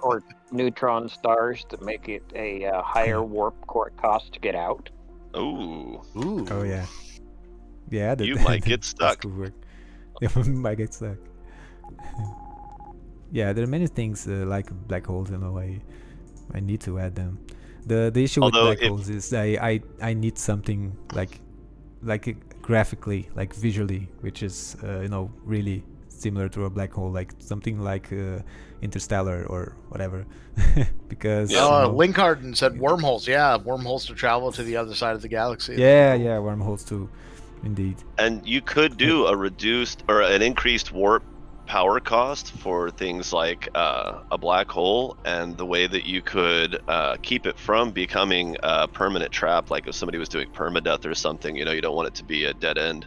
Or neutron stars that make it a higher warp core cost to get out. Ooh. Oh yeah. Yeah. You might get stuck. Could work. You might get stuck. Yeah, there are many things like black holes. I need to add them. The issue with black holes is I need something like graphically, like visually, which is really similar to a black hole, like something like Interstellar or whatever. Because Linkarden said wormholes. Yeah, wormholes to travel to the other side of the galaxy. Yeah, wormholes too, indeed. And you could do a reduced or an increased warp power cost for things like a black hole, and the way that you could keep it from becoming a permanent trap, like if somebody was doing permadeath or something, you don't want it to be a dead end.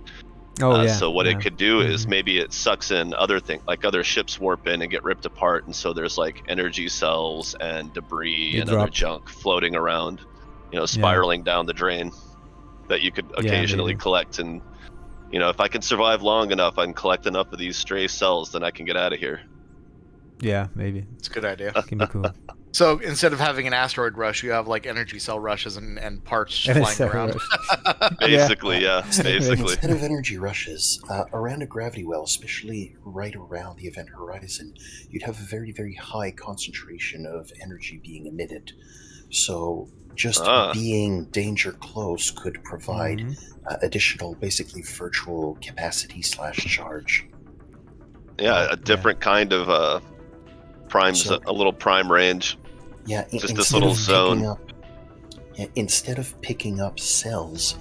So what it could do is maybe it sucks in other things, like other ships warp in and get ripped apart, and so there's like energy cells and debris and other junk floating around, spiraling down the drain that you could occasionally collect. And if I can survive long enough, I can collect enough of these stray cells, then I can get out of here. Yeah, maybe. It's a good idea. Can be cool. So instead of having an asteroid rush, you have like energy cell rushes and parts flying around. Basically, yeah. Basically. Instead of energy rushes, around a gravity well, especially right around the event horizon, you'd have a very, very high concentration of energy being emitted. So just being danger close could provide additional, basically virtual capacity / charge. Yeah, a different kind of primes, a little prime range. Yeah, just this little zone. Instead of picking up cells,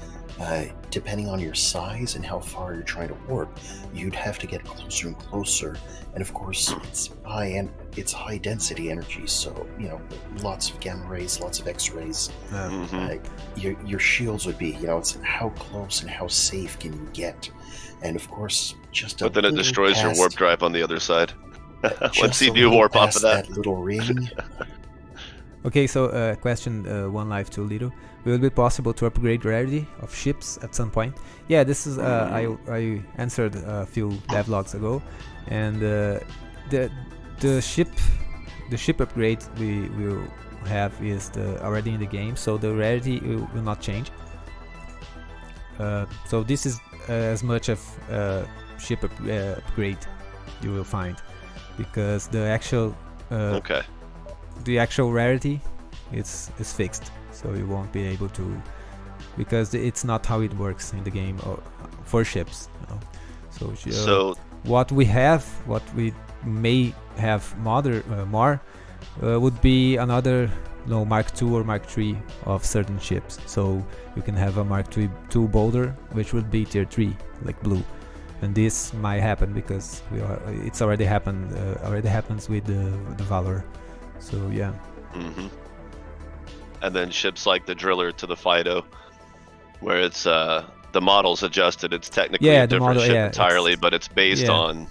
depending on your size and how far you're trying to warp, you'd have to get closer and closer. And of course, it's high density energy, so lots of gamma rays, lots of X-rays. Your shields would be, it's how close and how safe can you get, and of course, but then it destroys your warp drive on the other side. Once you do warp off of that little ring. Okay, so question 1 Life 2 Little. Will it be possible to upgrade rarity of ships at some point? Yeah, this is I answered a few devlogs ago, and the ship upgrade we will have is already in the game, so the rarity will not change. So this is as much of ship upgrade you will find, because the actual rarity is fixed, so you won't be able to, because it's not how it works in the game for ships. So what we may have more would be another Mark II or Mark III of certain ships. So you can have a Mark II boulder, which would be tier 3, like blue. And this might happen because it's already happened. Already happens with the Valor. So yeah. And then ships like the Driller to the Fido, where it's the model's adjusted. It's technically a different ship entirely, but it's based on.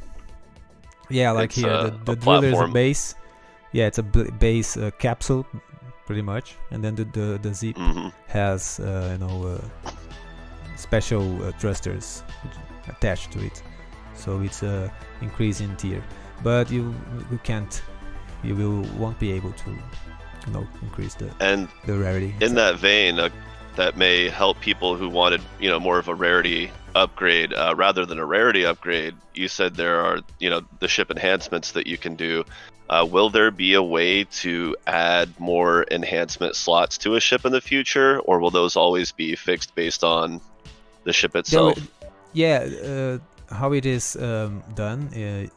Yeah, like here the Driller is a base. Yeah, it's a base capsule, pretty much, and then the Zip has special thrusters attached to it, so it's a increase in tier, but you won't be able to increase the rarity. In that vein, that may help people who wanted more of a rarity upgrade rather than a rarity upgrade, you said there are, the ship enhancements that you can do. Will there be a way to add more enhancement slots to a ship in the future, or will those always be fixed based on the ship itself? How it is done,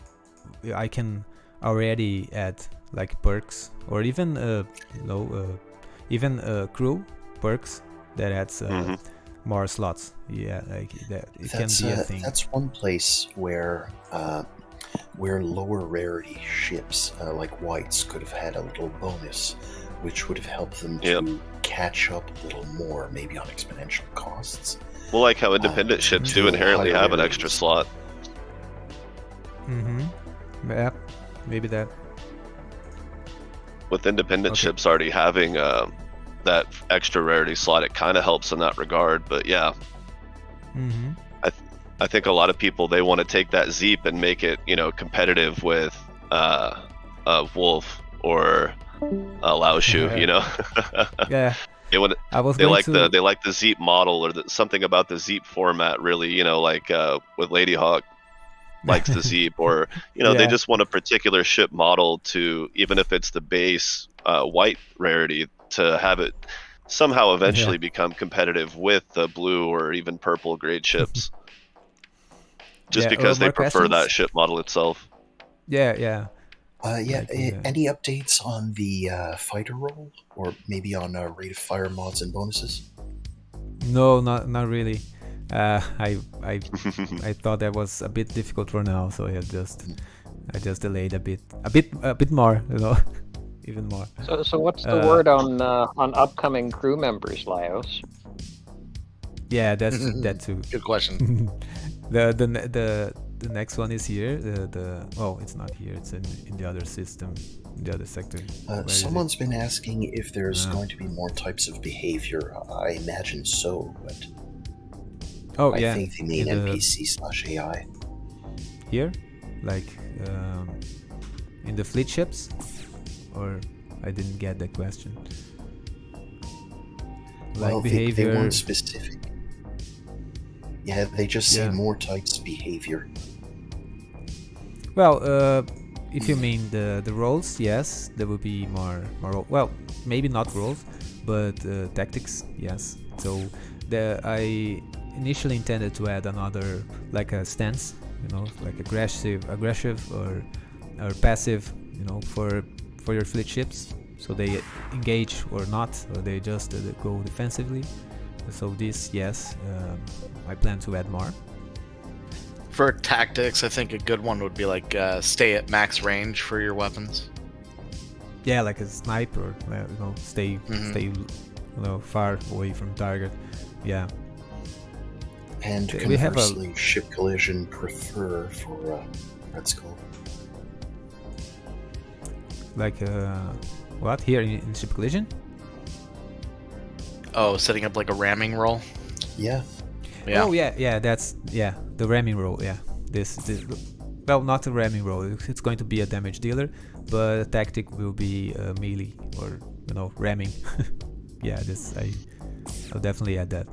I can already add like perks, or even crew perks that adds more slots. Yeah, like that. It can be a thing. That's one place where lower rarity ships like whites could have had a little bonus, which would have helped them to catch up a little more, maybe on exponential costs. Well, like how independent ships do inherently have an extra slot. Yeah, maybe that. With independent ships already having that extra rarity slot, it kind of helps in that regard. But yeah, I think a lot of people, they want to take that Zeep and make it, competitive with Wolf or Laious, Yeah. They like the Zeep model, or something about the Zeep format really, with Lady Hawk likes the Zeep, or they just want a particular ship model to, even if it's the base white rarity, to have it somehow eventually become competitive with the blue or even purple grade ships. Just because they prefer that ship model itself. Yeah. Any updates on the fighter role, or maybe on rate of fire mods and bonuses? No, not really. I thought that was a bit difficult for now, so I just delayed a bit more, even more. So what's the word on upcoming crew members, Laious? Yeah, that's that too. Good question. The next one is here. It's not here. It's in the other system, in the other sector. Someone's been asking if there's going to be more types of behavior. I imagine so, but I think they mean NPC/AI. Here, like in the fleet ships, or I didn't get that question. Like behavior. They weren't specific. Yeah, they just say more types behavior. Well, if you mean the roles, yes, there will be more. Well, maybe not roles, but tactics, yes. So I initially intended to add another, like a stance, like aggressive or passive, for your fleet ships, so they engage or not, or they just go defensively. So this, yes, I plan to add more. For tactics, I think a good one would be like stay at max range for your weapons. Yeah, like a sniper, stay far away from target. Yeah. And conversely, ship collision prefer for Red Skull. Like what here in ship collision? Oh, setting up like a ramming roll. Yeah. Oh yeah, that's the ramming roll. Yeah, this well, not a ramming roll. It's going to be a damage dealer, but a tactic will be melee or ramming. Yeah, I'll definitely add that.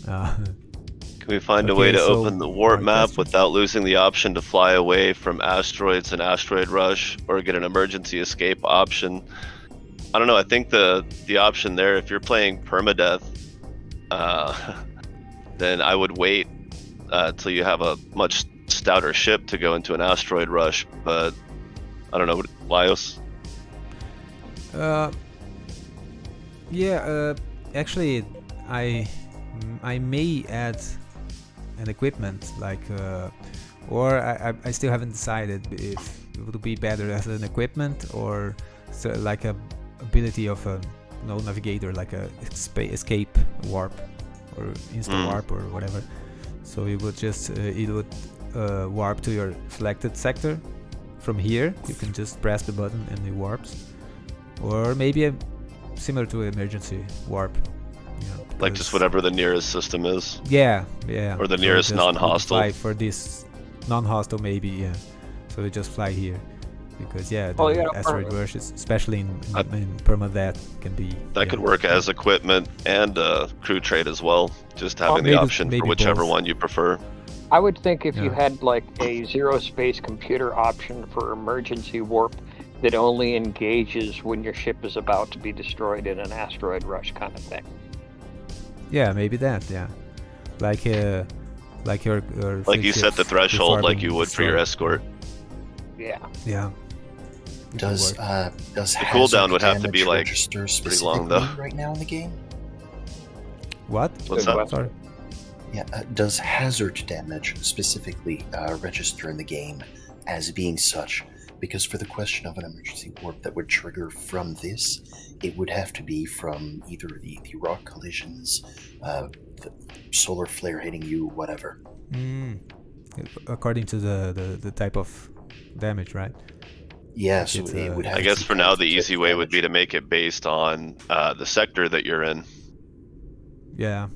Can we find a way to open the warp map without losing the option to fly away from asteroids and asteroid rush, or get an emergency escape option? I don't know. I think the option there, if you're playing permadeath, then I would wait till you have a much stouter ship to go into an asteroid rush. But I don't know, Laious. Actually, I may add an equipment or I still haven't decided if it would be better as an equipment or like a ability of a navigator, like a escape warp or insta warp or whatever. So it would warp to your selected sector. From here you can just press the button and it warps, or maybe similar to emergency warp. Like just whatever the nearest system is. Yeah. Or the nearest non-hostile. Fly for this non-hostile, maybe. Yeah. So you just fly here. because the asteroid rushes, especially in permadeath, can be. That could work as equipment and crew trade as well. Just having the option for whichever one you prefer. I would think if you had like a zero space computer option for emergency warp that only engages when your ship is about to be destroyed in an asteroid rush kind of thing. Yeah, maybe that. Yeah, like your like you set the threshold like you would for your escort. Yeah. Yeah. Does the cooldown would have to be like pretty long though. Right now in the game. What's that? Sorry. Yeah. Does hazard damage specifically register in the game as being such? Because for the question of an emergency warp that would trigger from this, it would have to be from either the rock collisions, the solar flare hitting you, whatever. According to the type of damage, right? Yeah, so it would have I guess for now the easy way would be to make it based on the sector that you're in. Yeah.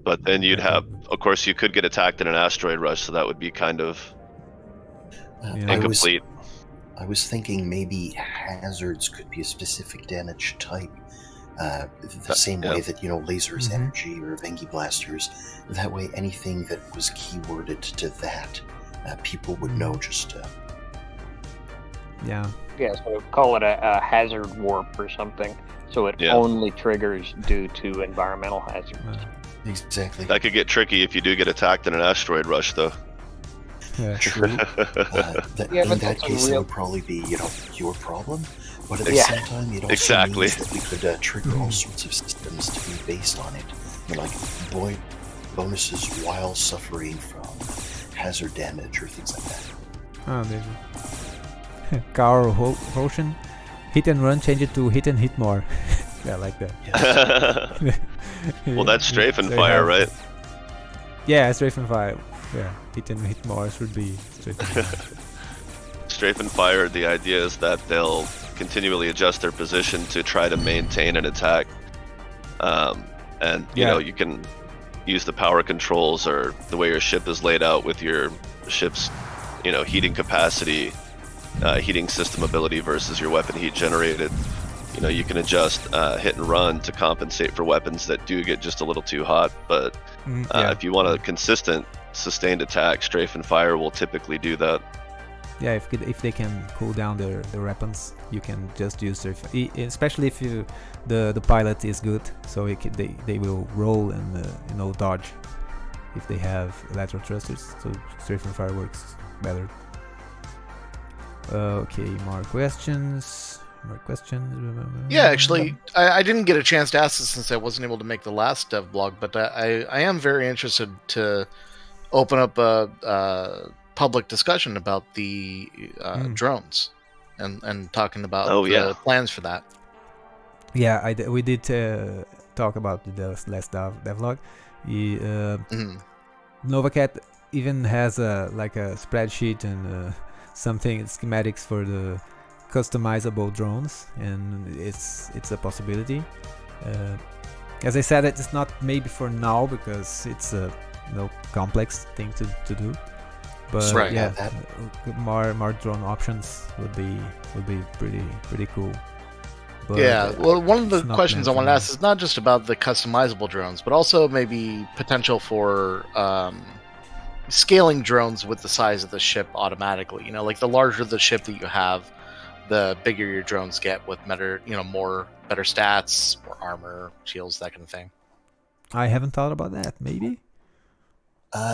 But then you'd have, of course, you could get attacked in an asteroid rush, so that would be kind of incomplete. I was thinking maybe hazards could be a specific damage type, the same way that lasers, energy, or Vengi blasters. That way, anything that was keyworded to that, people would know just. Yeah, so call it a hazard warp or something, so it only triggers due to environmental hazards. Exactly. That could get tricky if you do get attacked in an asteroid rush, though. Yeah. True. In that case, it would probably be, your problem. But at the same time, it also means that we could trigger all sorts of systems to be based on it. Like bonuses while suffering from hazard damage or things like that. Oh, maybe. Car Ocean. Hit and run, change it to hit and hit more. Yeah, I like that. Yes. Well, that's strafe and fire, right? Yeah, strafe and fire. Yeah, hit and hit more should be strafe and fire. Strafe and fire, the idea is that they'll continually adjust their position to try to maintain an attack. And, you can use the power controls or the way your ship is laid out with your ship's, heating capacity, heating system ability versus your weapon heat generated. You can adjust hit and run to compensate for weapons that do get just a little too hot. But if you want a consistent, sustained attack, strafe and fire will typically do that. Yeah, if they can cool down their weapons, you can just use strafe, especially if the pilot is good, so they will roll and dodge if they have lateral thrusters. So strafe and fire works better. Okay, more questions. Yeah, actually, I didn't get a chance to ask this since I wasn't able to make the last Devlog, but I am very interested to open up a public discussion about the drones and talking about the plans for that. Yeah, we did talk about the last Devlog. Novacat even has a spreadsheet and something schematics for the customizable drones, and it's a possibility. As I said, it's not maybe for now because it's a complex thing to do. But more drone options would be pretty cool. But well, one of the questions I want to ask is not just about the customizable drones, but also maybe potential for scaling drones with the size of the ship automatically. Like the larger the ship that you have, the bigger your drones get with better stats, more armor, shields, that kind of thing. I haven't thought about that. Maybe.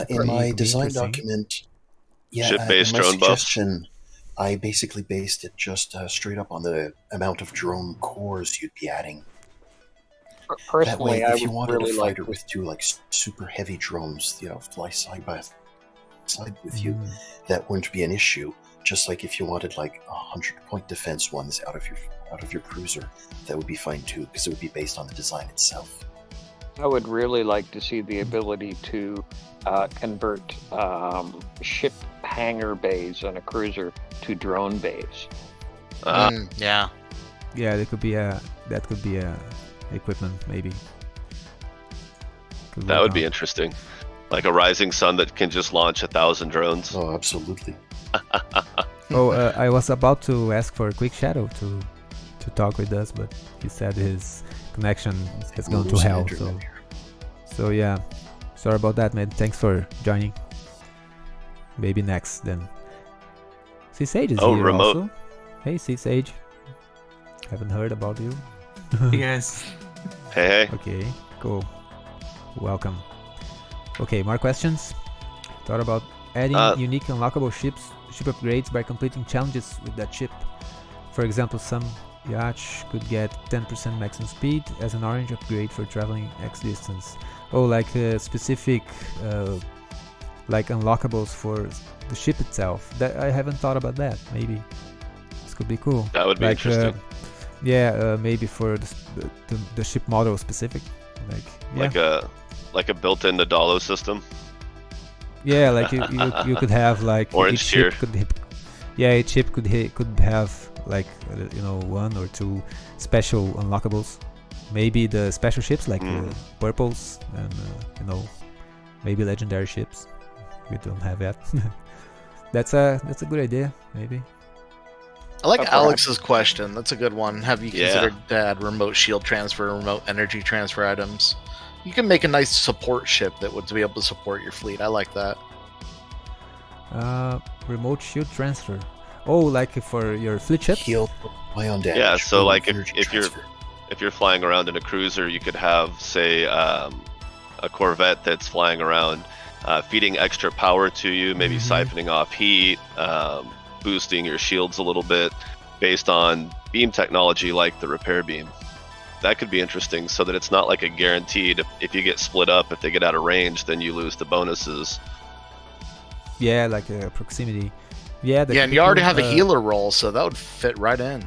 In my design document, ship-based in my drone suggestion, buff. I basically based it just straight up on the amount of drone cores you'd be adding. Personally, that way, if you wanted a fighter with two super heavy drones, fly side by side with you, that wouldn't be an issue. Just like if you wanted 100-point defense ones out of your cruiser, that would be fine too, because it would be based on the design itself. I would really like to see the ability to convert ship hangar bays on a cruiser to drone bays. Yeah, that could be a equipment maybe. That would be interesting, like a rising sun that can just launch 1,000 drones. Oh, absolutely. Oh, I was about to ask for a quick Shadow to talk with us, but he said his connection has gone to hell. So yeah, sorry about that, man. Thanks for joining. Maybe next then. C Sage is here remote. also. Hey, C Sage. Haven't heard about you. Hey guys. Hey. Okay, cool. Welcome. Okay, more questions. Thought about adding unique unlockable ship upgrades by completing challenges with that ship. For example, some yacht could get 10% maximum speed as an orange upgrade for traveling X distance. Oh, like specific like unlockables for the ship itself. That I haven't thought about that. Maybe this could be cool. That would be interesting. Maybe for the ship model specific. Like a built-in Nadalo system. Yeah, like you could have like orange tier. Each ship could have like one or two special unlockables. Maybe the special ships like purples and maybe legendary ships. We don't have that. That's a good idea. Maybe. I like Alex's question. That's a good one. Have you considered to add remote shield transfer, remote energy transfer items? You can make a nice support ship that would be able to support your fleet. I like that. Remote shield transfer. Oh, like for your fleet ships? Heal ion damage. Yeah, so like if you're flying around in a cruiser, you could have, say, a Corvette that's flying around, feeding extra power to you, maybe siphoning off heat, boosting your shields a little bit based on beam technology like the repair beam. That could be interesting, so that it's not like a guaranteed, if you get split up, if they get out of range, then you lose the bonuses. Yeah, like proximity. Yeah, and you already have a healer role, so that would fit right in.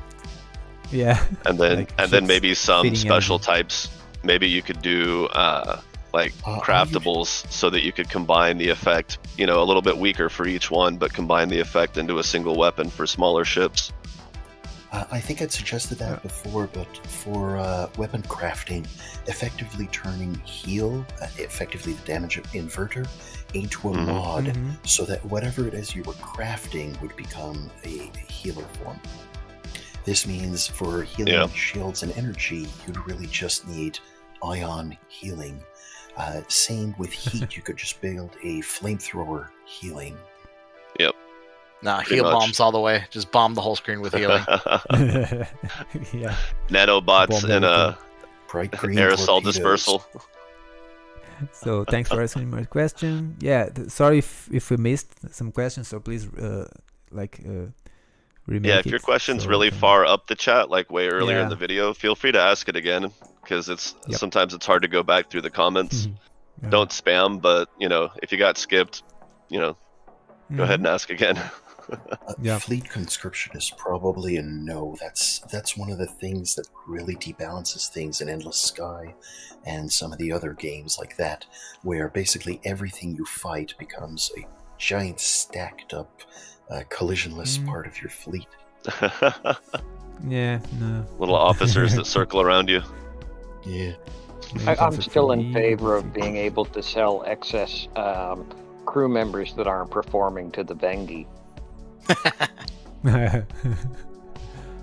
Yeah. And then maybe some special types. Maybe you could do craftables so that you could combine the effect, a little bit weaker for each one, but combine the effect into a single weapon for smaller ships. I think I'd suggested that before, but for weapon crafting, effectively turning heal, effectively the damage inverter, into a mod, so that whatever it is you were crafting would become a healer form. This means for healing shields and energy, you'd really just need ion healing. Same with heat, you could just build a flamethrower healing. Yep. Nah, heal bombs all the way. Just bomb the whole screen with healing. Yeah. Nanobots and a bright green aerosol torpedoes. Dispersal. So thanks for asking my question. Yeah, sorry if we missed some questions, so please remake if your question's really far up the chat, like way earlier in the video, feel free to ask it again, because sometimes it's hard to go back through the comments. Don't spam, but if you got skipped, go ahead and ask again. Fleet conscription is probably a no. That's one of the things that really debalances things in Endless Sky and some of the other games like that, where basically everything you fight becomes a giant stacked up collisionless part of your fleet. Yeah, no. Little officers that circle around you. Yeah. I'm still in favor of being able to sell excess crew members that aren't performing to the Vengi.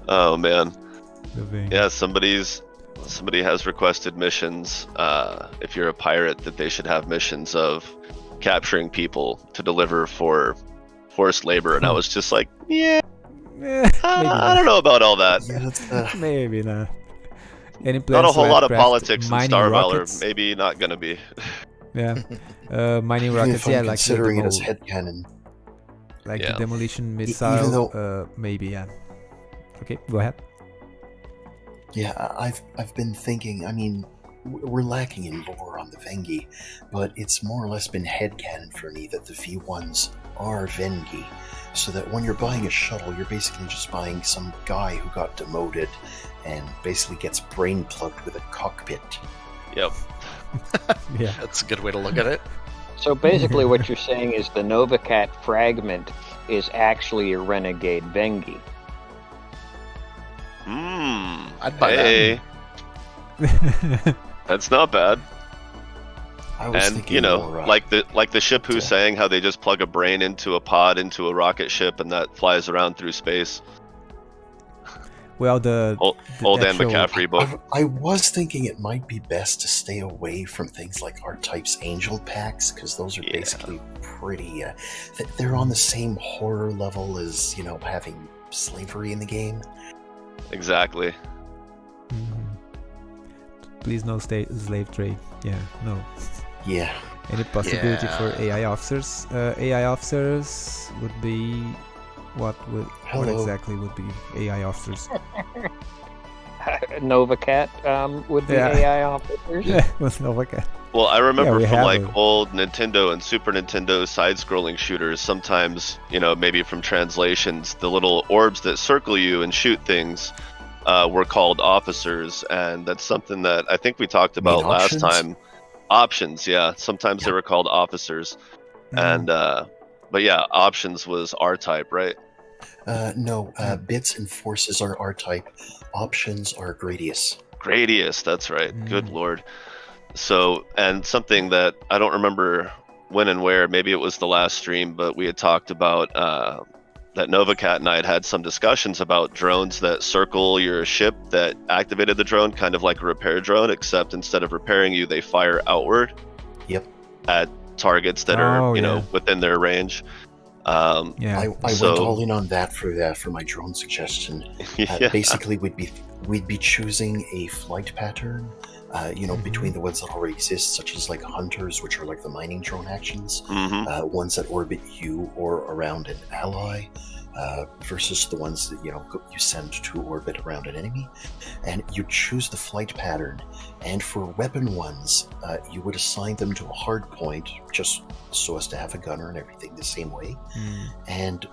Oh man. Yeah, somebody has requested missions. If you're a pirate, that they should have missions of capturing people to deliver for forced labor, and I was just like, I don't know about all that. Maybe not. Not a whole lot of politics in Star Valor. Maybe not gonna be. Yeah, mining rockets. Yeah, like considering it as headcanon. Like the demolition missile. Maybe. Yeah. Okay, go ahead. Yeah, I've been thinking. I mean, we're lacking in lore on the Vengi, but it's more or less been headcanon for me that the V1s are Vengi, so that when you're buying a shuttle, you're basically just buying some guy who got demoted and basically gets brain plugged with a cockpit. Yep. Yeah, that's a good way to look at it. So basically what you're saying is the Novacat fragment is actually a renegade Vengi. I'd buy that. That's not bad. And you know, more, like the ship who's saying how they just plug a brain into a pod into a rocket ship and that flies around through space. Well, the old Dan McCaffrey book. I was thinking it might be best to stay away from things like R-Type's angel packs, because those are basically pretty. They're on the same horror level as, you know, having slavery in the game. Exactly. Please no slave trade. Yeah, no. Yeah. Any possibility for AI officers? AI officers would be what exactly would be AI officers? NovaCat would be AI officers. Yeah, with NovaCat. Well, I remember we from have like old Nintendo and Super Nintendo side-scrolling shooters, sometimes, you know, maybe from translations, the little orbs that circle you and shoot things were called officers, and that's something that I think we talked about last time. Options, yeah. Sometimes they were called officers, and but yeah, options was R-Type, right? No, bits and forces are R-Type. Options are Gradius. Gradius, that's right. Good lord. So, and something that I don't remember when and where, maybe it was the last stream, but we had talked about that NovaCat and I had some discussions about drones that circle your ship that activated the drone, kind of like a repair drone, except instead of repairing you, they fire outward. Yep. At targets that are, you know, within their range. I went all in on that for my drone suggestion. Basically, we'd be choosing a flight pattern, you know, between the ones that already exist, such as like hunters, which are like the mining drone actions, ones that orbit you or around an ally, versus the ones that, you know, you send to orbit around an enemy. And you choose the flight pattern, and for weapon ones, you would assign them to a hard point, just so as to have a gunner and everything the same way. And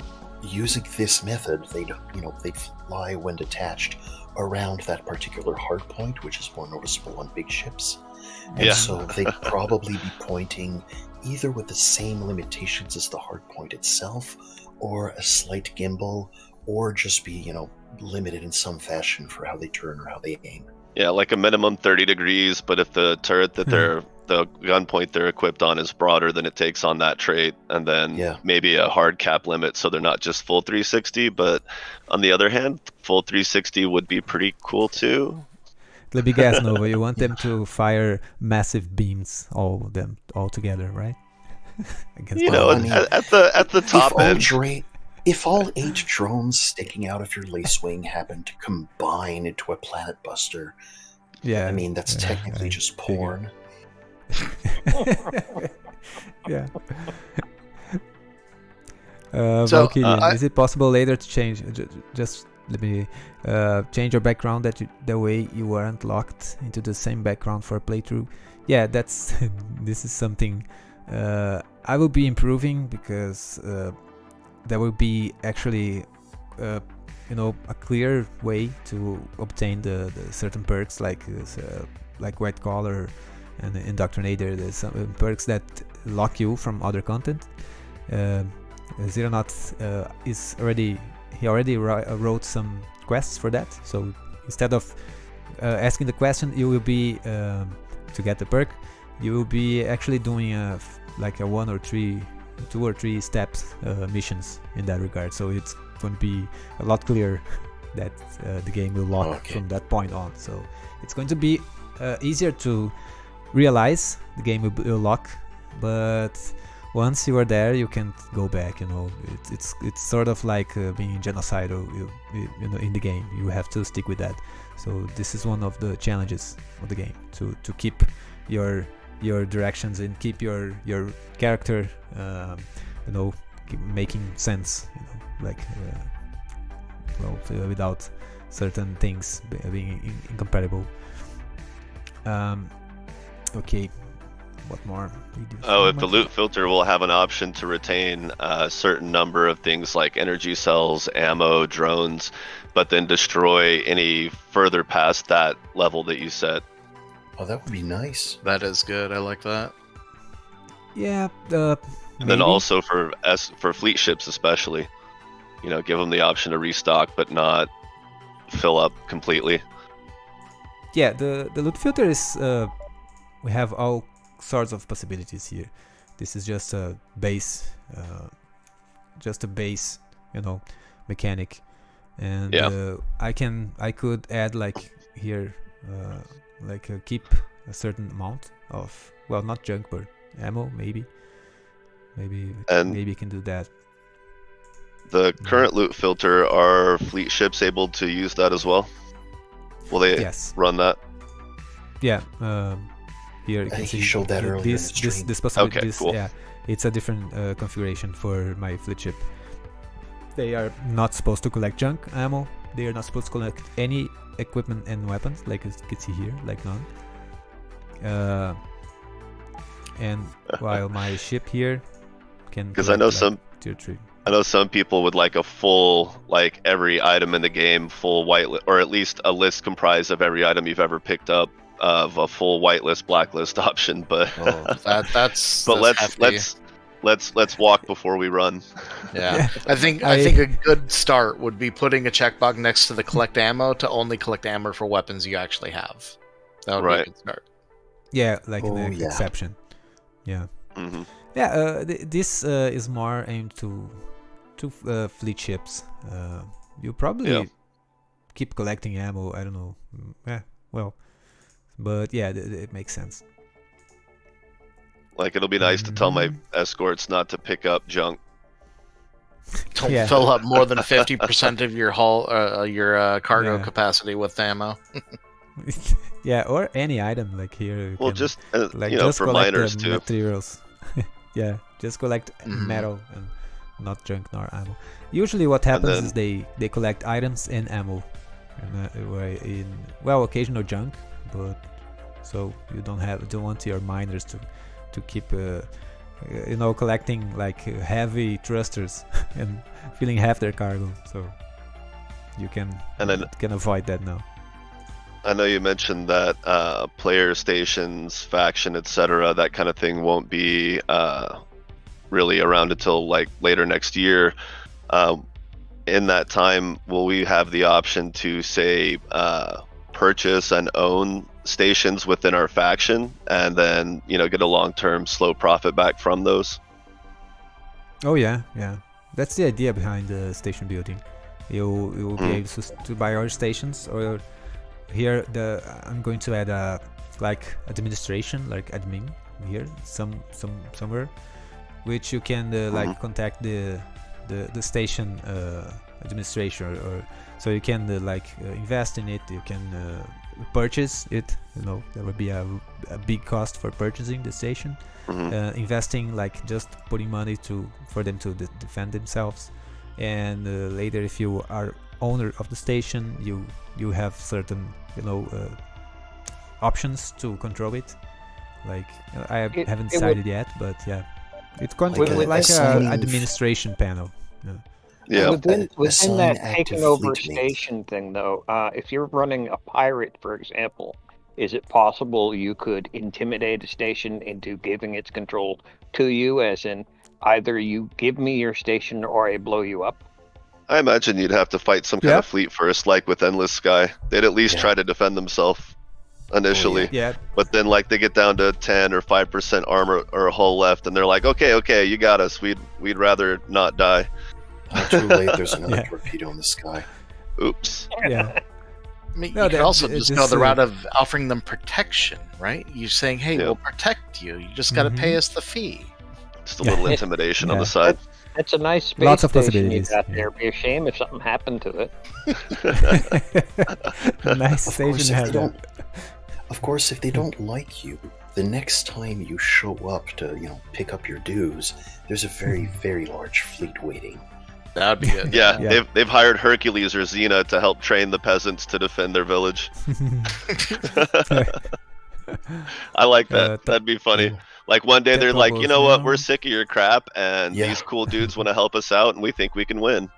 using this method, they'd fly when detached around that particular hard point, which is more noticeable on big ships. And so they'd probably be pointing either with the same limitations as the hard point itself, or a slight gimbal, or just be, you know, limited in some fashion for how they turn or how they aim. Yeah, like a minimum 30 degrees, but if the turret that the gun point they're equipped on is broader, then it takes on that trait, and then maybe a hard cap limit, so they're not just full 360. But on the other hand, full 360 would be pretty cool too. Let me guess, Nova, you want them to fire massive beams, all of them, all together, right? You know, at the top end. If all 8 drones sticking out of your lace wing happen to combine into a planet buster, I mean, that's technically just porn. Yeah. Valkyrian, is it possible later to change? Just let me change your background the way you weren't locked into the same background for a playthrough. Yeah, that's this is something I will be improving, because there will be actually you know, a clear way to obtain the certain perks, like White Collar and Indoctrinator. There's some perks that lock you from other content. Zeronaut he already wrote some quests for that, so instead of asking the question, you will be to get the perk, you will be actually doing like a 2 or 3 steps missions in that regard. So it's going to be a lot clearer that the game will lock from that point on. So it's going to be easier to realize the game will lock, but once you are there, you can't go back. You know, it's sort of like being genocidal. You know, in the game, you have to stick with that. So this is one of the challenges of the game, to keep your directions and keep your character, you know, making sense. You know, like without certain things being incompatible. Okay. What more? If the loot filter will have an option to retain a certain number of things like energy cells, ammo, drones, but then destroy any further past that level that you set. Oh, that would be nice. That is good. I like that. Yeah. And then also for fleet ships especially, you know, give them the option to restock but not fill up completely. Yeah, the loot filter is we have all sorts of possibilities here. This is just a base, mechanic, and I could add like here, keep a certain amount of, well, not junk but ammo, maybe you can do that. The current loot filter, are fleet ships able to use that as well? Will they run that? Yeah. Here you can see showed that earlier. This possibility. Okay, cool. Yeah, it's a different configuration for my fleet ship. They are not supposed to collect junk ammo. They are not supposed to collect any equipment and weapons, like you can see here, like none. And while my ship here can, because I know tier 3. I know some people would like a full, like every item in the game, full whitelist, or at least a list comprised of every item you've ever picked up, of a full whitelist, blacklist option. But that's let's walk before we run. Yeah, I think a good start would be putting a checkbox next to the collect ammo to only collect ammo for weapons you actually have. That would be a good start. Yeah, like an exception. Yeah. Mm-hmm. Yeah, this is more aimed to fleet ships. You probably keep collecting ammo. I don't know. But yeah, it makes sense. Like, it'll be nice to tell my escorts not to pick up junk. Don't fill up more than 50% of your hull, your cargo capacity with ammo. Yeah, or any item like here. Well, just just for miners too. Materials. Yeah, just collect metal and not junk nor ammo. Usually, what happens is they collect items and ammo, and occasional junk, but so you don't want your miners to keep collecting like heavy thrusters and filling half their cargo. So you can avoid that now. I know you mentioned that player stations, faction, etc., that kind of thing won't be really around until like later next year. In that time, will we have the option to say purchase and own stations within our faction, and then get a long-term slow profit back from those? Oh yeah, that's the idea behind the station building. You will be able to buy our stations, or here I'm going to add like administration, like admin here somewhere, which you can like contact the station administration, or so you can invest in it. You can purchase it. There will be a big cost for purchasing the station. Investing, like just putting money for them to defend themselves, and later, if you are owner of the station, you have certain options to control it. Like I haven't decided yet, but yeah, it's going to be like an administration panel. Yeah. Within that taking over station thing, though, if you're running a pirate, for example, is it possible you could intimidate a station into giving its control to you, as in either you give me your station or I blow you up? I imagine you'd have to fight some kind of fleet first, like with Endless Sky. They'd at least try to defend themselves initially. But then, like, they get down to 10 or 5% armor or hull left, and they're like, okay, you got us. We'd rather not die. Too late. There's another torpedo in the sky. Oops. Yeah. I mean, you could also just go the route of offering them protection, right? You're saying, hey, we'll protect you. You just got to pay us the fee. Just a little intimidation on the side. That's a nice space Lots of station you possibilities. got there. It'd be a shame if something happened to it. Nice station. Of course, if they don't like you, the next time you show up to pick up your dues, there's a very, very large fleet waiting. That'd be good. Yeah. They've hired Hercules or Xena to help train the peasants to defend their village. I like that. That'd be funny. Like one day they're like, you know what? We're sick of your crap, and these cool dudes want to help us out, and we think we can win.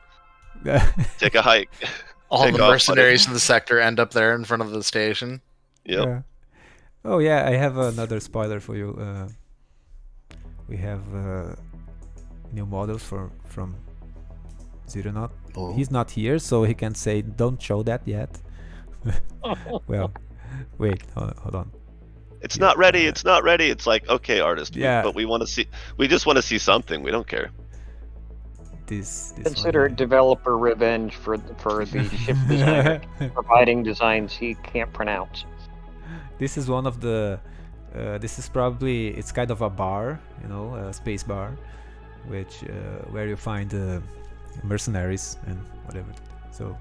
Take a hike. All the mercenaries in the sector end up there in front of the station. Yep. Yeah. Oh yeah, I have another spoiler for you. We have new models from Zeronaut. He's not here, so he can say, don't show that yet. Well, wait, hold on. It's not ready. It's not ready. It's like, okay, artist. Yeah. But we want to see. We just want to see something. We don't care. This Consider it developer revenge for the ship designer, providing designs he can't pronounce. This is one of the. This is probably, it's kind of a bar, you know, a space bar, which where you find mercenaries and whatever. So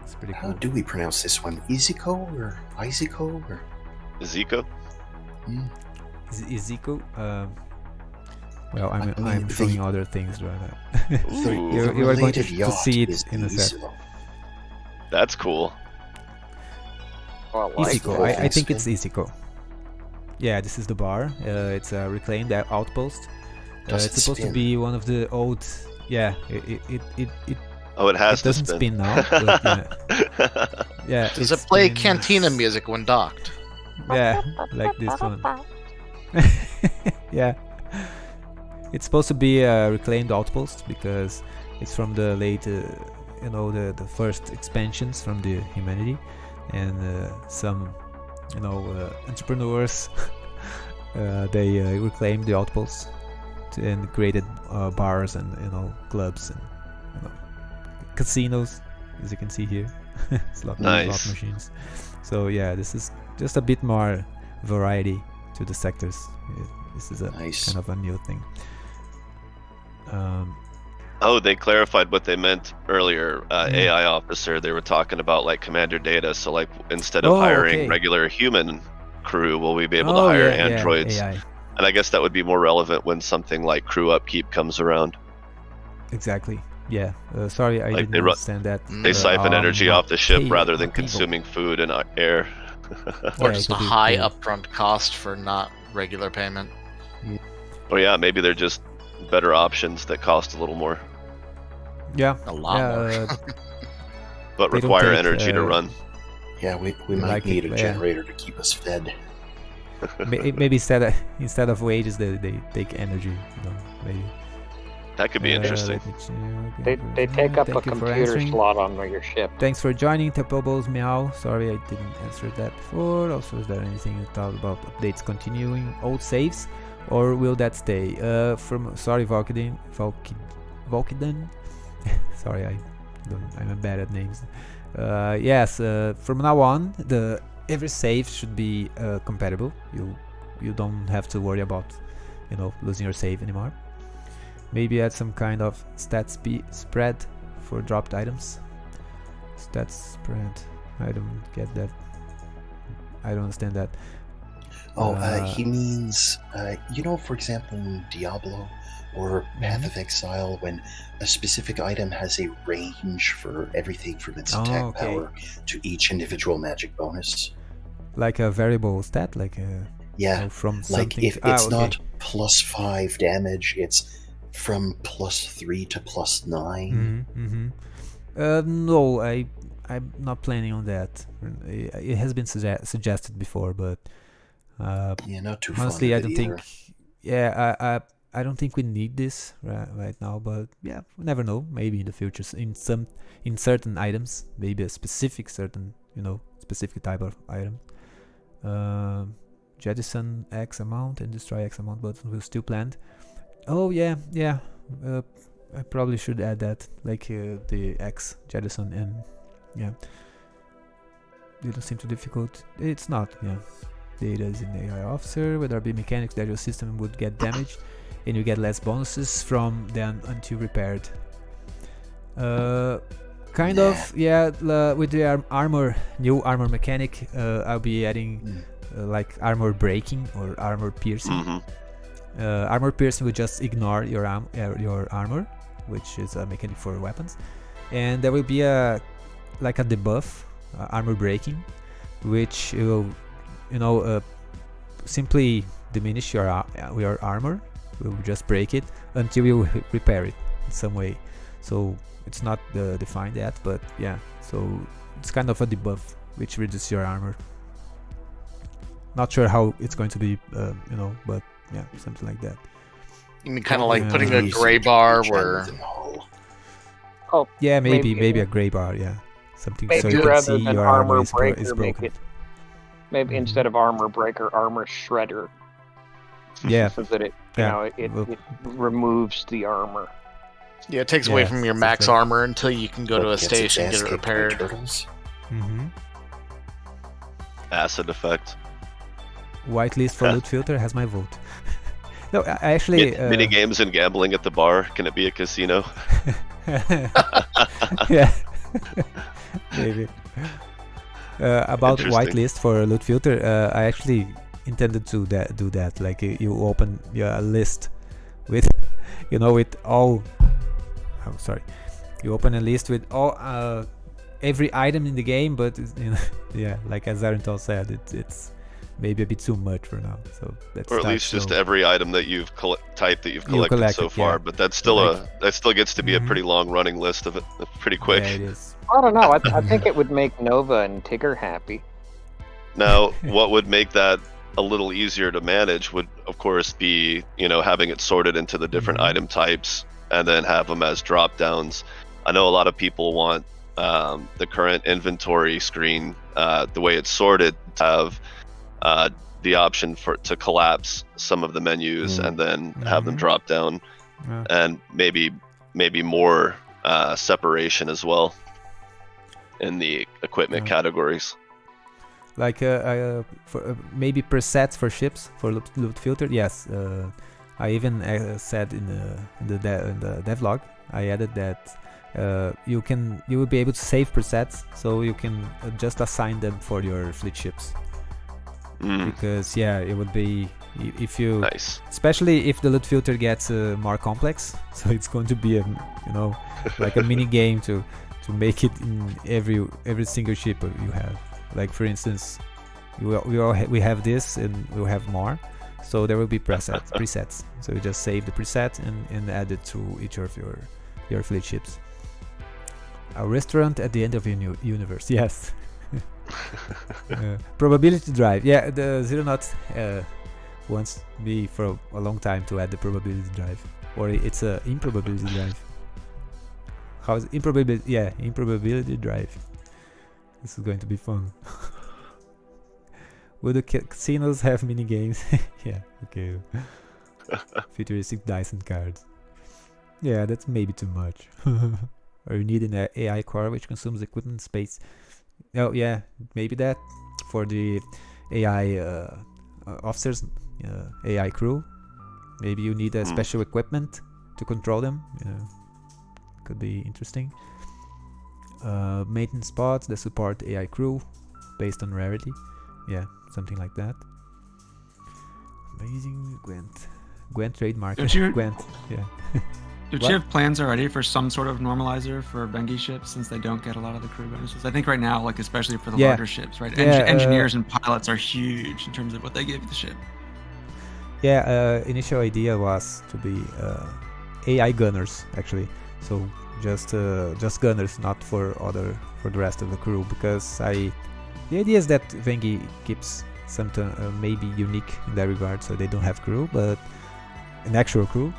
it's pretty cool. How do we pronounce this one? Iziko or Iziko or Iziko? Iziko? Well, I'm throwing other things rather. You are going to see it in a sec. That's cool. Well, Iziko. I think it's Iziko. Yeah, this is the bar. It's a reclaimed outpost. It's supposed to be one of the old. Yeah, it Oh, it has it doesn't to spin now. But, yeah. Does it play cantina music when docked? Yeah, like this one. Yeah. It's supposed to be a reclaimed outpost because it's from the late, the first expansions from the humanity, and some, entrepreneurs, they reclaimed the outpost and created bars and clubs and casinos, as you can see here. Slot machines. So yeah, this is just a bit more variety to the sectors. This is a kind of a new thing. They clarified what they meant earlier. AI officer, they were talking about like commander data. So like instead of hiring regular human crew, will we be able to hire androids? AI. And I guess that would be more relevant when something like crew upkeep comes around. Exactly. Yeah. Sorry, I didn't understand that. They siphon energy off the ship rather than consuming food and air. Or just a high upfront cost for not regular payment. Or maybe they're just better options that cost a little more. Yeah. A lot more. But require energy to run. Yeah, we might need a generator to keep us fed. Maybe instead of wages, they take energy. Maybe. That could be interesting. They take up a computer slot on your ship. Thanks for joining, Tepobos Meow. Sorry I didn't answer that before. Also, is there anything you thought about updates continuing old saves, or will that stay? Sorry, Volkiden. Sorry, I'm bad at names. Yes, from now on, every save should be compatible. You don't have to worry about losing your save anymore. Maybe add some kind of stat spread for dropped items. Stat spread. I don't get that. I don't understand that. He means, for example, in Diablo or Path of Exile, when a specific item has a range for everything from its attack power to each individual magic bonus. Like a variable stat, like from something. Like if it's not +5 damage, it's from +3 to +9. No, I'm not planning on that. It has been suggested before, but not too honestly, I don't think. I don't think we need this right now. But we never know. Maybe in the future, in certain items, maybe a specific type of item. Jettison X amount and destroy X amount buttons will still planned. Oh yeah. I probably should add that, like the X jettison, and didn't seem too difficult. It's not. Data is in AI officer. Would there be mechanics that your system would get damaged and you get less bonuses from them until repaired? Kind of. With the new armor mechanic, I'll be adding like armor breaking or armor piercing. Armor piercing will just ignore your armor, which is a mechanic for weapons, and there will be a debuff, armor breaking, which will simply diminish your armor. We'll just break it until you repair it in some way. So it's not defined yet, but so it's kind of a debuff which reduces your armor. Not sure how it's going to be, but something like that. You mean kind of like putting a gray bar where? Maybe a gray bar. Something maybe so you can see your armor is broken. Maybe instead of armor breaker, armor shredder. Yeah. So that it removes the armor. Yeah, it takes away from your max armor until you can go to a station and get it repaired. Mm-hmm. Acid effect. Whitelist for loot filter has my vote. No, I actually... mini games and gambling at the bar. Can it be a casino? Yeah. Maybe. About whitelist for loot filter, I actually intended to do that. Like you open a list with, with all... Oh, sorry. You open a list with all every item in the game, but yeah, like as Arental said, it's maybe a bit too much for now. So that's or at least just every item that you've typed that you've collected so far. Yeah. But that's still that still gets to be a pretty long running list of it. Pretty quick. Yeah, it is. I don't know. I think it would make Nova and Tigger happy. Now, what would make that a little easier to manage would, of course, be having it sorted into the different item types and then have them as drop downs. I know a lot of people want the current inventory screen, the way it's sorted, to have the option to collapse some of the menus and then have them drop down, and maybe more separation as well in the equipment categories. Like for, maybe presets for ships for loot filter. Yes, I even said in the devlog, I added that you will be able to save presets, so you can just assign them for your fleet ships. Because it would be if you especially if the loot filter gets more complex, so it's going to be a like a mini game to make it in every single ship you have. Like for instance, we have this and we'll have more, so there will be presets. So you just save the preset and add it to each of your fleet ships. A restaurant at the end of your universe. Yes. Probability drive. Yeah, the Zero Knot wants me for a long time to add the probability drive, or it's a improbability drive. How's improbability? Yeah, improbability drive. This is going to be fun. Will the casinos have mini games? Yeah, okay. Futuristic dice and cards. Yeah, that's maybe too much. Or you need an AI core which consumes equipment space. Oh yeah, maybe that for the AI officers, AI crew. Maybe you need a special equipment to control them. Could be interesting. Maintenance spots that support AI crew based on rarity. Yeah, something like that. Amazing Gwent trademark. Gwent, yeah. Don't you have plans already for some sort of normalizer for Bengi ships, since they don't get a lot of the crew bonuses? I think right now, like especially for the larger ships, right? Engineers and pilots are huge in terms of what they give the ship. Yeah, initial idea was to be AI gunners actually. So just gunners, not for the rest of the crew, because the idea is that Vengi keeps something maybe unique in that regard, so they don't have crew, but an actual crew.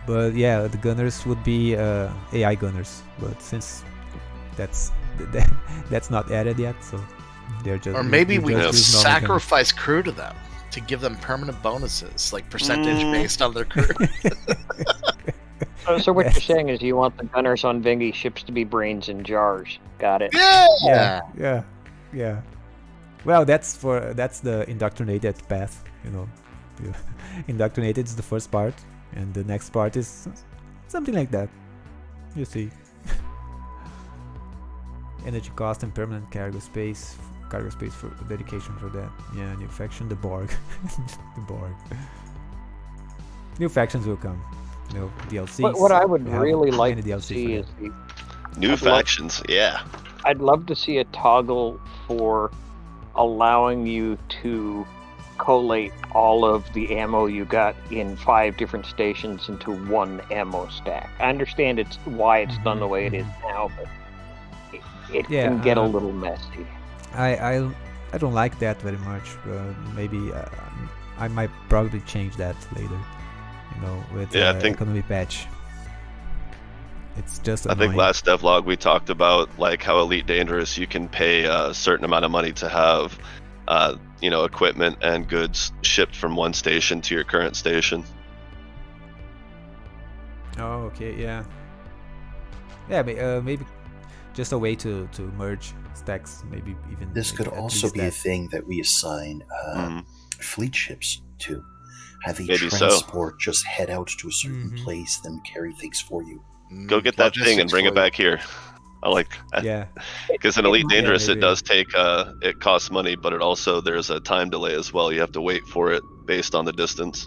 But yeah, the gunners would be AI gunners, but since that's not added yet, so they're just... Or maybe we could sacrifice crew to them to give them permanent bonuses, like percentage based on their crew. So what you're saying is you want the gunners on Vengi ships to be brains in jars. Got it. Yeah. Well, that's the indoctrinated path, Indoctrinated is the first part, and the next part is something like that. You see. Energy cost and permanent cargo space for dedication for that. Yeah, new faction, the Borg. The Borg. New factions will come. DLCs. What I would really like to see is new factions. Yeah. I'd love to see a toggle for allowing you to collate all of the ammo you got in 5 different stations into one ammo stack. I understand it's why it's done the way it is now, but it can get a little messy. I don't like that very much. Maybe I might probably change that later. With the economy patch. It's just annoying. I think last devlog we talked about like how Elite Dangerous you can pay a certain amount of money to have equipment and goods shipped from one station to your current station. Oh, okay, yeah. Yeah, maybe just a way to merge stacks, maybe even. This could also be a thing that we assign fleet ships to. Have the transport just head out to a certain place, then carry things for you. Go get that thing and bring it back here. I like that. Yeah. Because in Elite Dangerous, it does take, it costs money, but there's a time delay as well. You have to wait for it based on the distance.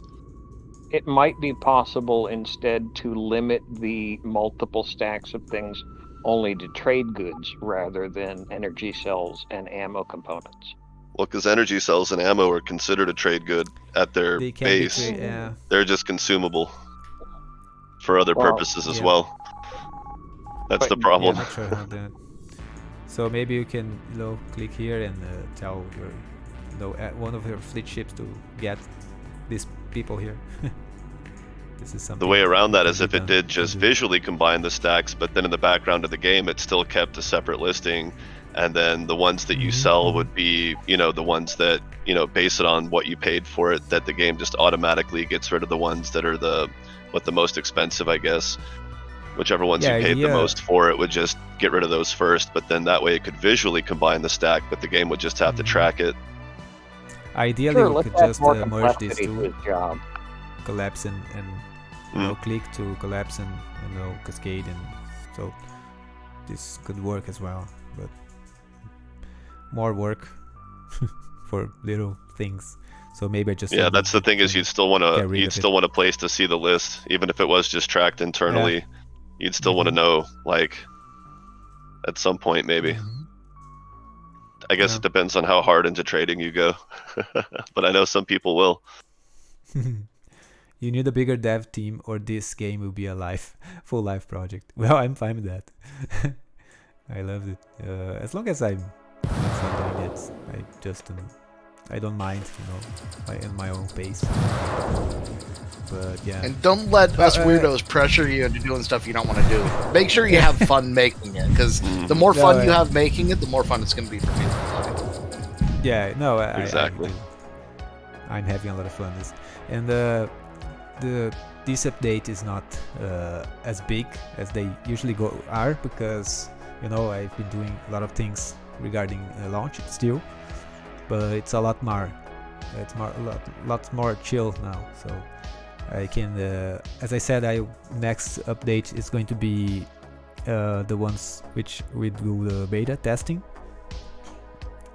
It might be possible instead to limit the multiple stacks of things only to trade goods rather than energy cells and ammo components. Well, because energy cells and ammo are considered a trade good at their base. They're just consumable for other purposes as well. That's the problem. Yeah, not sure how that. So maybe you can, click here and tell your, one of your fleet ships to get these people here. This is something. The way around that is if it did just visually combine the stacks, but then in the background of the game, it still kept a separate listing, and then the ones that you sell would be, the ones that, base it on what you paid for it. That the game just automatically gets rid of the ones that are the most expensive, I guess. Whichever ones you paid the most for, it would just get rid of those first, but then that way it could visually combine the stack, but the game would just have to track it. Ideally, we could just merge these two, collapse and click to collapse and cascade, and so this could work as well, but more work for little things. So maybe I just that's the thing is you'd still want a place to see the list, even if it was just tracked internally. Yeah. You'd still want to know, like, at some point maybe. I guess it depends on how hard into trading you go, but I know some people will. You need a bigger dev team, or this game will be a full life project. Well, I'm fine with that. I loved it. As long as I'm doing it, I don't mind, in my own pace. But yeah. And don't let us weirdos pressure you into doing stuff you don't want to do. Make sure you have fun making it, because the more fun you have making it, the more fun it's going to be for me to play. Yeah, no, exactly. I'm having a lot of fun. And this update is not as big as they usually are, because I've been doing a lot of things regarding launch still, but it's a lot more chill now. So I can, as I said, next update is going to be the ones which we do the beta testing.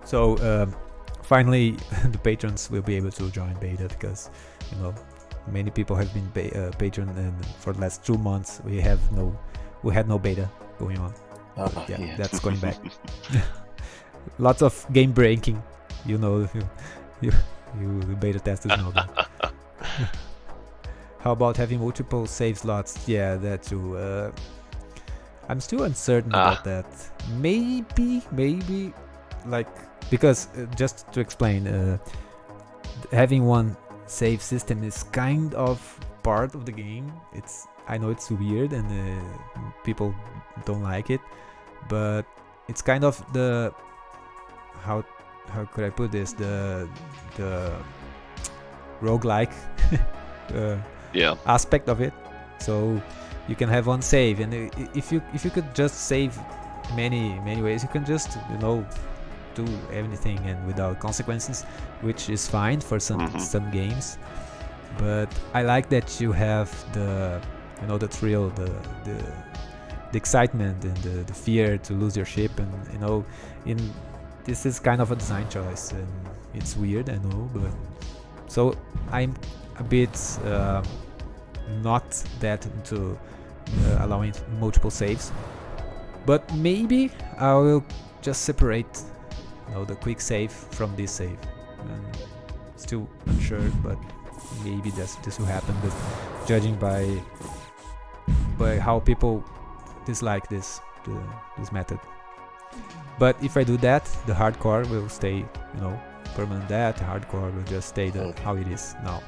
So finally, the patrons will be able to join beta, because many people have been patron, and for the last 2 months we had no beta going on. That's going back. Lots of game breaking, you beta testers know that. How about having multiple save slots? Yeah, that too. I'm still uncertain about that. Maybe, because just to explain, having one save system is kind of part of the game. I know it's weird and people don't like it, but it's kind of the how could I put this, the roguelike aspect of it. So you can have one save, and if you could just save many ways, you can just do everything and without consequences, which is fine for some games. But I like that you have the the thrill, the excitement, and the fear to lose your ship, and this is kind of a design choice, and it's weird, I know, but so I'm a bit not that into allowing multiple saves, but maybe I will just separate the quick save from this save. Still unsure, but maybe this will happen, but judging by how people dislike this method. But if I do that, the hardcore will stay, permanent. That hardcore will just stay how it is now.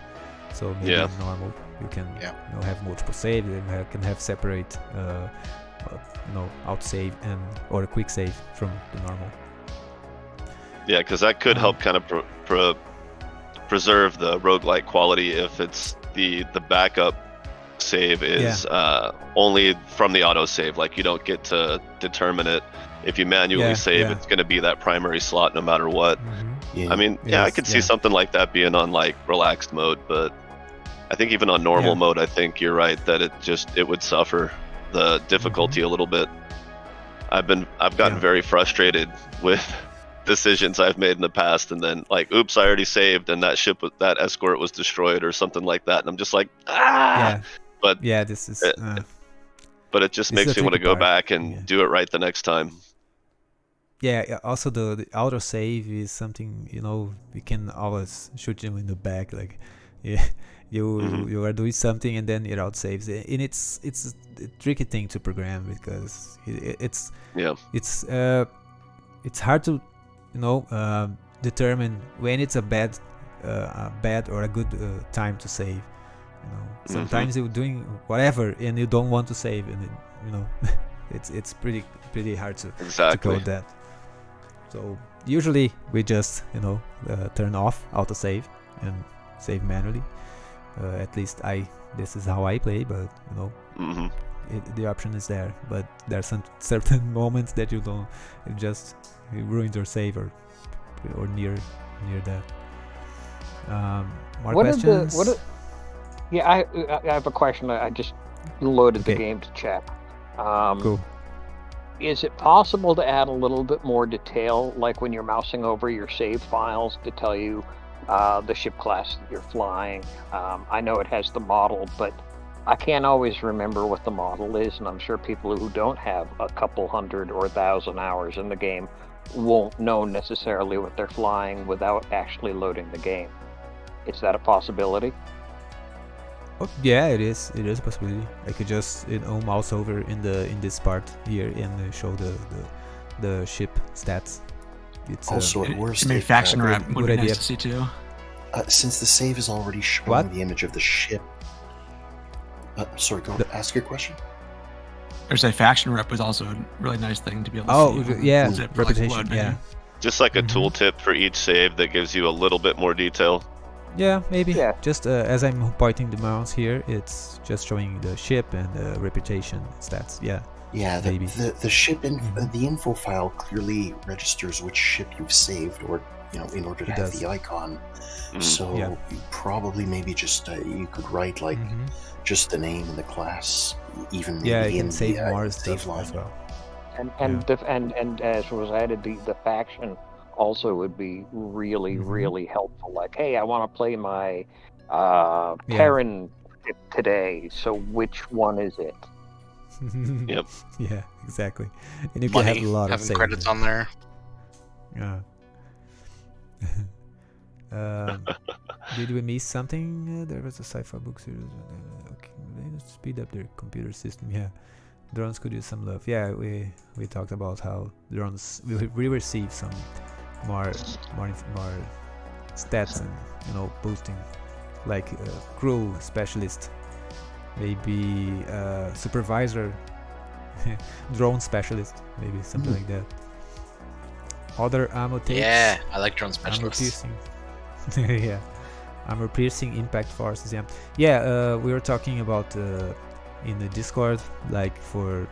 So maybe in normal you can have multiple saves, and you can have separate out save or a quick save from the normal. Yeah, because that could help kind of preserve the roguelike quality if it's the backup save is only from the autosave. Like you don't get to determine it. If you manually save, it's going to be that primary slot no matter what. I mean, I could see something like that being on like relaxed mode, but I think even on normal mode, I think you're right that it would suffer the difficulty a little bit. I've gotten very frustrated with decisions I've made in the past, and then like, oops, I already saved, and that escort was destroyed or something like that, and I'm just like, But this is. But it just makes me want to go back and do it right the next time. Yeah. Also, the auto save is something we can always shoot you in the back, like, you are doing something and then it out saves, and it's a tricky thing to program because it's hard to determine when it's a bad or a good time to save. Sometimes you're doing whatever and you don't want to save, and it's pretty hard to code that. So usually we just turn off autosave and save manually. At least this is how I play, but the option is there. But there are some certain moments that you don't, it ruins your save or near that. More questions? I have a question. I just loaded the game to chat. Cool. Is it possible to add a little bit more detail, like when you're mousing over your save files to tell you the ship class that you're flying? I know it has the model, but I can't always remember what the model is, and I'm sure people who don't have a couple hundred or 1,000 hours in the game won't know necessarily what they're flying without actually loading the game. Is that a possibility? Oh, yeah, it is a possibility. I could just mouse over in this part here and show the ship stats. It's also at worst, maybe faction wrap would be nice to see too. Since the save is already showing the image of the ship. Sorry, ask your question. There's a faction rep was also a really nice thing to be able to see. Reputation, Just like a tooltip for each save that gives you a little bit more detail. Yeah, maybe. Yeah. Just as I'm pointing the mouse here, it's just showing the ship and the reputation stats. Yeah. Yeah, the ship and the info file clearly registers which ship you've saved, or in order to have the icon. So you probably maybe just you could write like just the name and the class, even in save the more save line as well. And as was added, the faction also would be really really helpful. Like, hey, I want to play my Terran ship today, so which one is it? Yep. Yeah, exactly. And you can have a lot of having credits on there. Yeah. Did we miss something? There was a sci-fi book series. Okay, let's speed up their computer system. Yeah, drones could use some love. Yeah, we talked about how drones we receive some more stats and boosting, like crew specialist, maybe supervisor, drone specialist, maybe something like that. Other ammo takes. Yeah, I like drone specialists. Yeah, armor piercing, impact forces. Yeah. We were talking about in the Discord, like for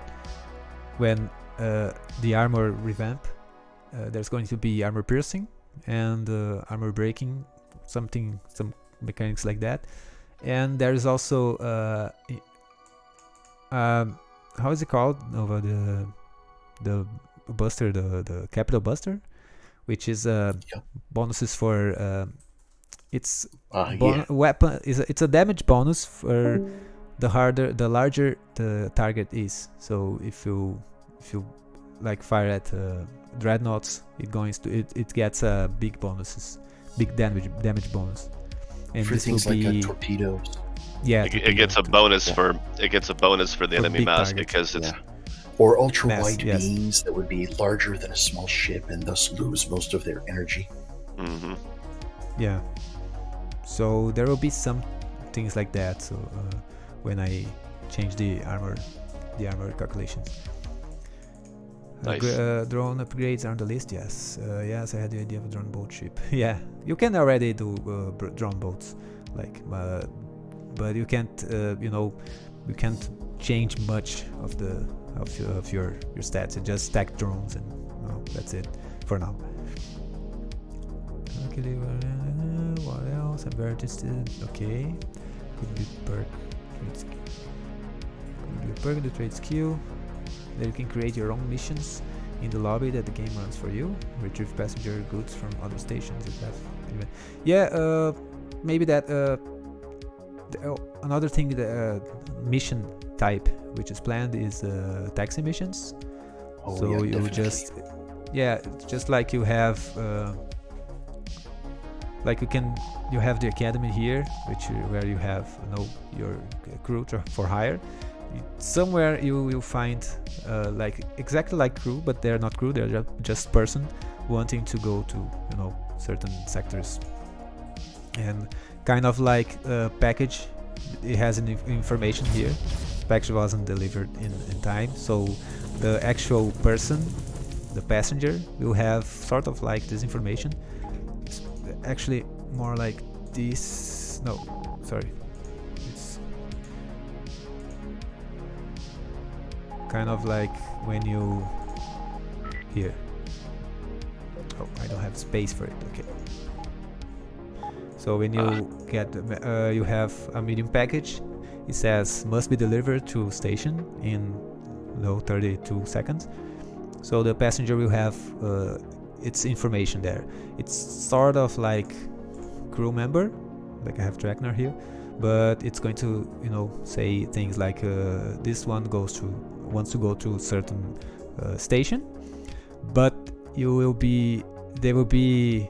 when the armor revamp, there's going to be armor piercing and armor breaking, some mechanics like that. And there's also how is it called? Over the buster, the capital buster, which is bonuses for it's weapon. It's a damage bonus for the larger the target is. So if you like fire at dreadnoughts, it gets big bonuses, big damage bonus. And for things like torpedoes. Yeah, it gets a bonus for the enemy mass because it's or ultra wide beams that would be larger than a small ship and thus lose most of their energy. Yeah. So there will be some things like that. So when I change the armor calculations. Nice. Drone upgrades are on the list. Yes. Yes, I had the idea of a drone boat ship. Yeah, you can already do drone boats, like, but you can't. You can't change much of your stats. You just stack drones and that's it for now. Okay, what else? I'm very interested. Okay, could be perk. Could be a perk in the trade skill. Then you can create your own missions in the lobby that the game runs for you. Retrieve passenger goods from other stations. Yeah, maybe that. Another thing, the mission type which is planned is taxi missions. So you just like you have like you have the academy here, where you have your crew for hire. Somewhere you will find like exactly like crew, but they're not crew, they're just person wanting to go to certain sectors, and kind of like a package. It has information here. Package wasn't delivered in time, so the actual person, the passenger, will have sort of like this information. It's actually more like this. No, sorry. It's kind of like when you here. Oh, I don't have space for it. Okay. So when you get, you have a medium package. It says must be delivered to station in 32 seconds. So the passenger will have its information there. It's sort of like crew member, like I have Trackner here, but it's going to say things like this one wants to go to a certain station, but there will be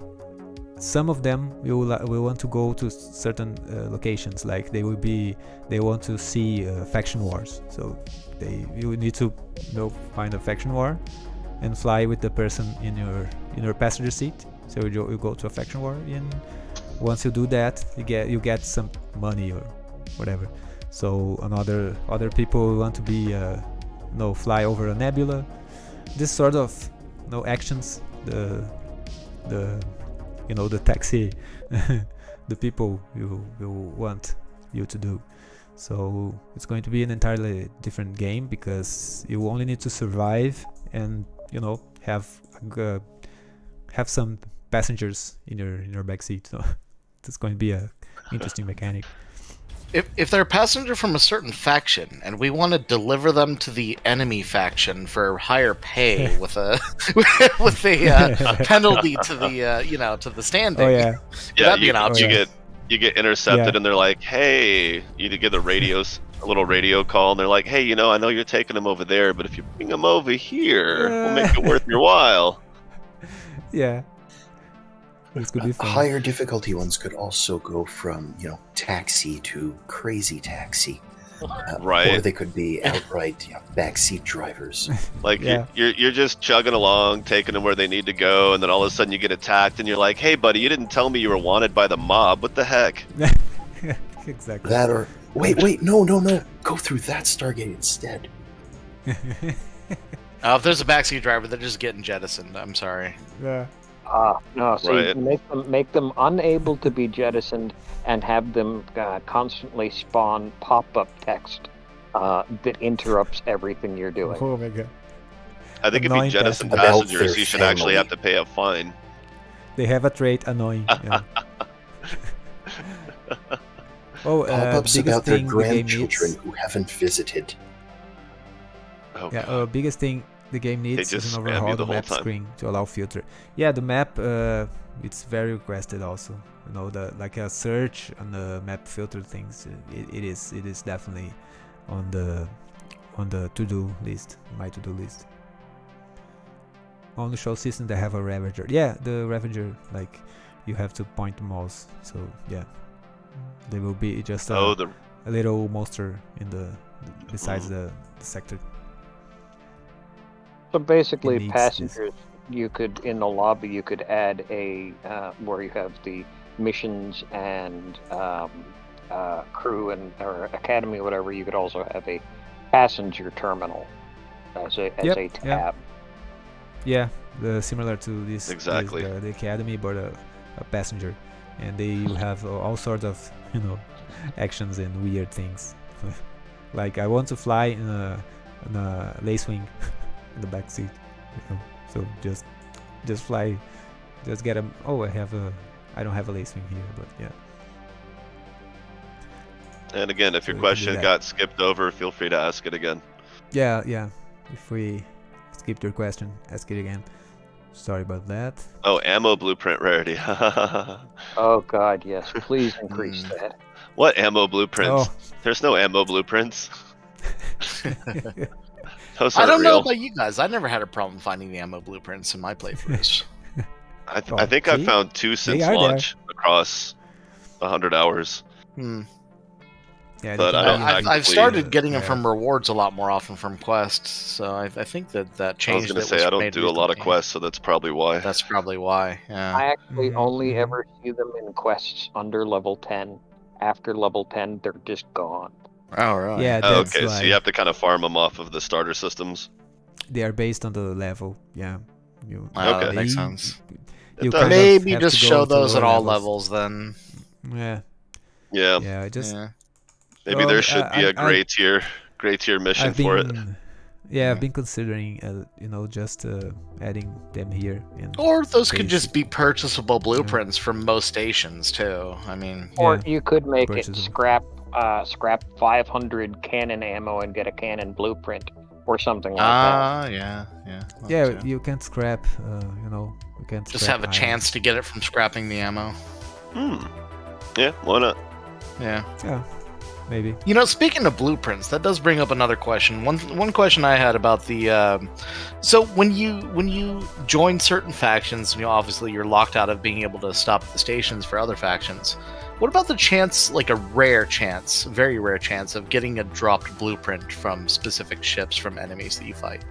some of them will want to go to certain locations, like they want to see faction wars. So you need to find a faction war and fly with the person in your passenger seat. So you go to a faction war, and once you do that, you get some money or whatever. So other people want to be fly over a nebula. This sort of actions, the taxi the people will want you to do. So it's going to be an entirely different game, because you only need to survive and have some passengers in your back seat. So it's going to be a interesting mechanic. If they're a passenger from a certain faction and we want to deliver them to the enemy faction for higher pay with a penalty to the to the standing, that'd be an option. You get intercepted and they're like, hey, you get a little radio call, and they're like, hey, I know you're taking them over there, but if you bring them over here, we'll make it worth your while. Yeah. This could be fun. Higher difficulty ones could also go from, taxi to crazy taxi. Right. Or they could be outright backseat drivers. Like you're just chugging along, taking them where they need to go, and then all of a sudden you get attacked, and you're like, hey, buddy, you didn't tell me you were wanted by the mob. What the heck? Exactly. That or, wait, no. Go through that Stargate instead. If there's a backseat driver, they're just getting jettisoned. I'm sorry. Yeah. No, so you make them unable to be jettisoned, and have them constantly spawn pop-up text that interrupts everything you're doing. Oh my god! I think if you jettison passengers, you should actually have to pay a fine. They have a trait annoying. Yeah. Pop-ups about their grandchildren who haven't visited. Oh, biggest thing the game needs is an overhaul the map screen to allow filter. Yeah, the map it's very requested also. Like a search on the map filter things. It is definitely on the to-do list, my to-do list. On the show system they have a Ravager. Yeah, the Ravager, like you have to point the mouse. So yeah, they will be just a little monster in besides the sector. So basically, passengers, you could, in the lobby, you could add a where you have the missions and crew or academy or whatever. You could also have a passenger terminal as a tab. Yeah, similar to this. Exactly. The academy, but a passenger, and they have all sorts of actions and weird things. Like I want to fly in a lace wing in the back seat, so just fly, just get a. Oh, I don't have a lace wing here, but yeah. And again, if your question got skipped over, feel free to ask it again. Yeah. If we skipped your question, ask it again. Sorry about that. Oh, ammo blueprint rarity. Oh God, yes. Please increase that. What ammo blueprints? Oh. There's no ammo blueprints. Those I don't real. know about you guys. I never had a problem finding the ammo blueprints in my playthroughs. I think I found 2 since launch across 100 hours. Yeah, but I've started getting them from rewards a lot more often from quests, so I think that changed. I was gonna say I don't do a lot of quests, so that's probably why. That's probably why. Yeah. I actually only ever see them in quests under level 10. After level 10, they're just gone. Oh, really? Yeah. Okay, so you have to kind of farm them off of the starter systems. They are based on the level. Yeah. That makes sense. You maybe just show those at all levels then. Yeah. Yeah. Yeah. Maybe there should be a gray tier mission for it. Yeah, I've been considering, just adding them here. Or those could just be purchasable blueprints from most stations too. I mean, or you could make it scrap 500 cannon ammo and get a cannon blueprint or something like that. Yeah, you can scrap. You can just have a chance to get it from scrapping the ammo. Yeah, why not? Yeah. Maybe. Speaking of blueprints, that does bring up another question. One question I had about the so when you join certain factions, obviously you're locked out of being able to stop at the stations for other factions. What about the chance, like a rare chance, very rare chance of getting a dropped blueprint from specific ships from enemies that you fight?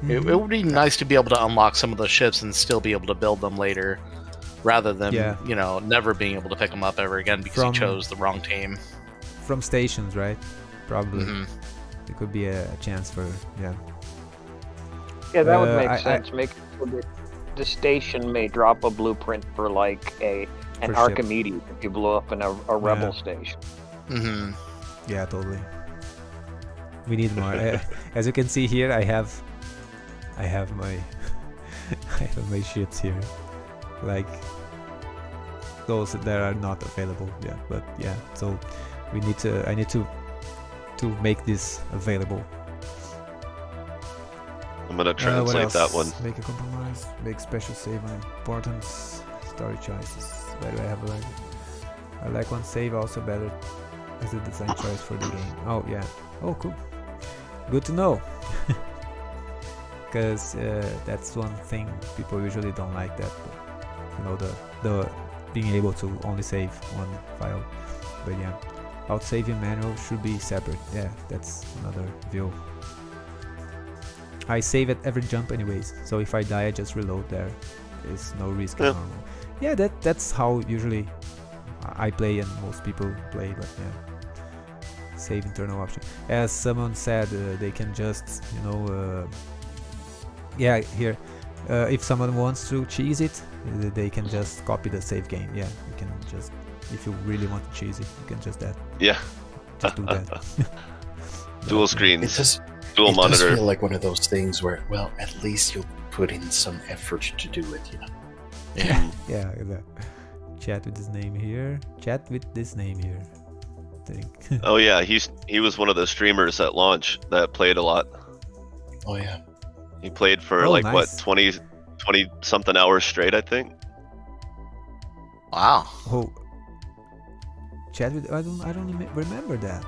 It would be nice to be able to unlock some of those ships and still be able to build them later, rather than never being able to pick them up ever again because you chose the wrong team. From stations, right? Probably. It could be a chance for Yeah, that would make sense. Make sure that the station may drop a blueprint for like an Archimedes if you blow up in a rebel station. Yeah, totally. We need more. As you can see here, I have my ships here, like those that are not available. Yeah, but yeah. So I need to make this available. I'm gonna translate that one. Make a compromise. Make special save on important story choices. Where do I have I like one save also better as a design choice for the game. Oh yeah. Oh cool. Good to know. Because that's one thing people usually don't like, that the being able to only save one file. But yeah, out-saving manual should be separate. Yeah, that's another view. I save at every jump anyways, so if I die I just reload there. There's no risk in normal. Yeah, that's how usually I play and most people play, but yeah. Save internal option. As someone said, they can just, here. If someone wants to cheese it, they can just copy the save game. Yeah, you can just, if you really want to cheese it, you can just that. Yeah. Just do that. Dual screens. Dual monitor. It does feel like one of those things where, well, at least you'll put in some effort to do it, Yeah. Yeah. Chat with this name here. Chat with this name here. Oh yeah, he was one of the streamers at launch that played a lot. Oh yeah. He played for nice. 20 something hours straight, I think. Wow. Oh. Chat with I don't remember that.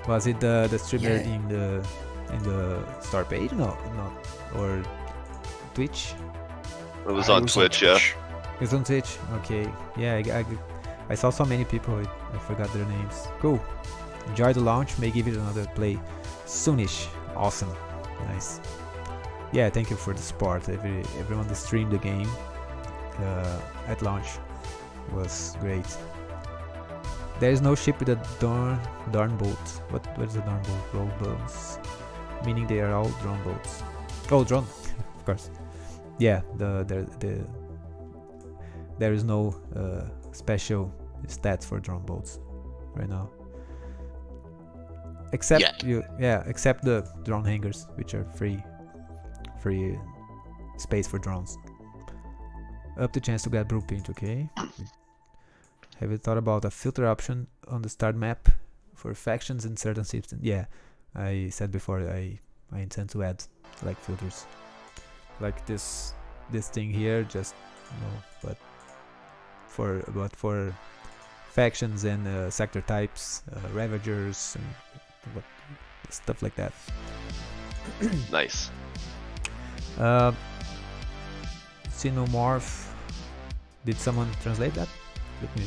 Was it the streamer in the Star page? No, or Twitch? It was on Twitch, yeah. It was on Twitch. Okay. Yeah, I saw so many people, I forgot their names. Cool. Enjoy the launch, may give it another play soonish. Awesome. Nice. Yeah, thank you for the support. Everyone that streamed the game at launch was great. There is no ship with a darn bolt. What is a darn bolt? Roll bones. meaning they are all drone boats. Oh, drone, of course. Yeah, there is no special stats for drone boats right now. Except except the drone hangars, which are free space for drones. Up the chance to get blueprint, okay. Have you thought about a filter option on the start map for factions in certain systems? Yeah, I said before I intend to add like filters, like this thing here, just but for factions and sector types, ravagers and stuff like that. Nice. Xenomorph. Did someone translate that? Let me.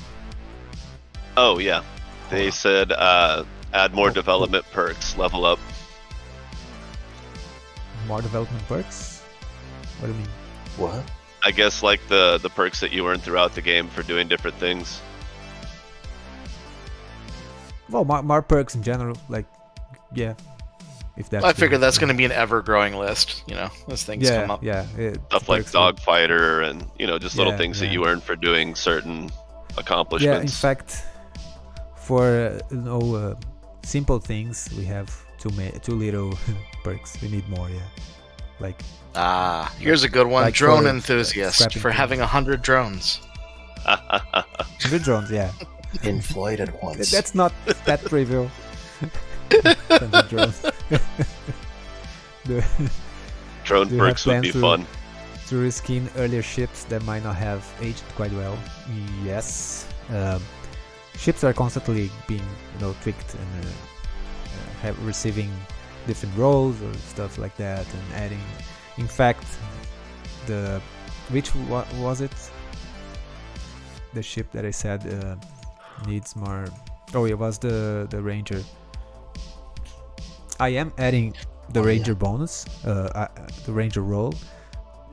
Oh yeah, they said add more development perks, level up. More development perks? What do you mean? What? I guess like the perks that you earn throughout the game for doing different things. Well, more perks in general, like, yeah. If that's I figure that's going to be an ever-growing list, as things come up. Yeah, stuff like Dogfighter and, just little things that you earn for doing certain accomplishments. Yeah, in fact, for, simple things, we have too little perks. We need more, Like... here's a good one. Like drone enthusiast for having 100 drones. 100 drones, yeah. In flight at once. That's not that trivial. 100 drones. Drone perks would be fun. To reskin earlier ships that might not have aged quite well. Yes. Ships are constantly being, tweaked and receiving different roles or stuff like that, and adding. In fact, which was it? The ship that I said needs more. Oh, it was the Ranger. I am adding the Ranger bonus, the Ranger role,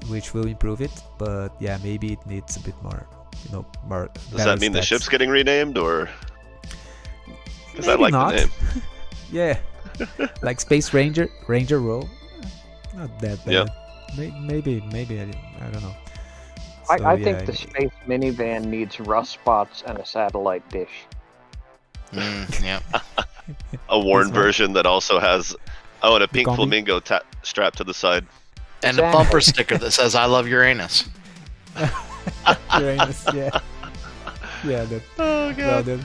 which will improve it. But yeah, maybe it needs a bit more, more. Does that mean the ship's getting renamed, or? Because I like not. the name. Yeah, like Space Ranger role. Not that bad. Yep. Maybe I don't know. So, I think the space minivan needs rust spots and a satellite dish. Yeah. A worn version that also has, and a pink flamingo strapped to the side. And a bumper sticker that says, I love Uranus. Uranus, yeah. Yeah, that. Oh, God. Well,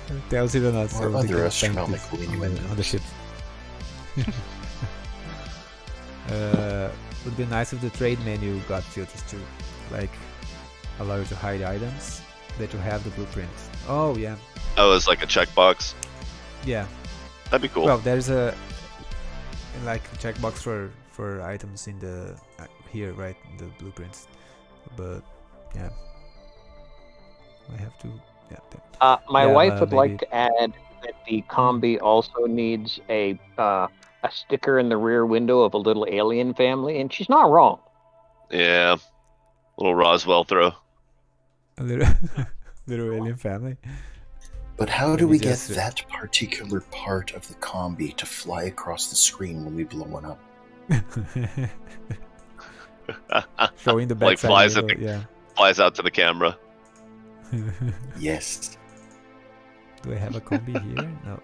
that tells you the nuts. Or other astronomical on the ship. Would be nice if the trade menu got filters too, like allow you to hide items that you have the blueprint. Oh yeah. Oh, it's like a checkbox. Yeah. That'd be cool. Well, there's a checkbox for items in the here, right, in the blueprints. But yeah, I have to. Yeah. My wife would like to add that the combi also needs a sticker in the rear window of a little alien family, and she's not wrong. Yeah, little Roswell throw. A little alien family. But how do we get that particular part of the combi to fly across the screen when we blow one up? Showing the backside. Like flies out to the camera. Yes. Do I have a combi here? No.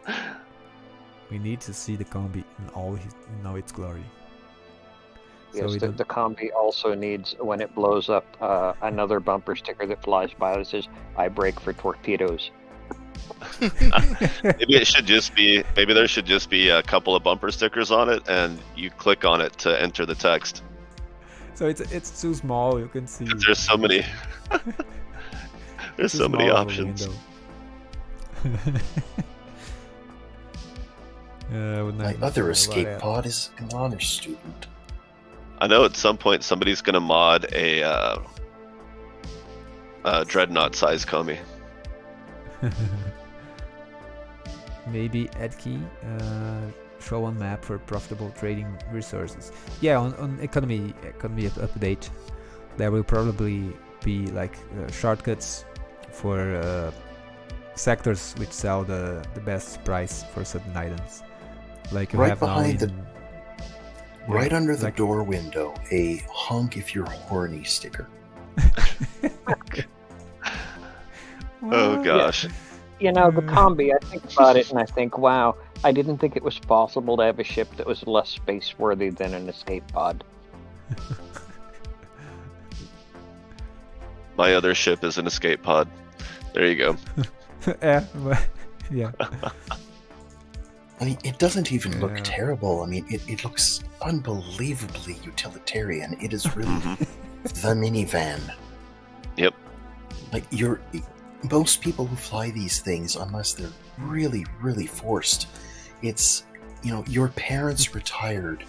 We need to see the combi in all its glory. Yes, so the combi also needs, when it blows up, another bumper sticker that flies by that says, I brake for torpedoes. Maybe there should just be a couple of bumper stickers on it, and you click on it to enter the text. So it's too small, you can see. There's so many. There's so many options. My other escape pod is an honor student. I know at some point somebody's gonna mod a dreadnought size commie. Maybe Edkey show on map for profitable trading resources. Yeah, on economy update, there will probably be like shortcuts for sectors which sell the best price for certain items. like you right have behind now the, right under the like, door window, a honk if you're horny sticker. Oh gosh. You know, the combi, I think about it and I think, wow, I didn't think it was possible to have a ship that was less space-worthy than an escape pod. My other ship is an escape pod. There you go. Yeah. I mean, it doesn't even look terrible. I mean, it looks unbelievably utilitarian. It is really the minivan. Yep. Like, most people who fly these things, unless they're really, really forced, it's, you know, your parents retired,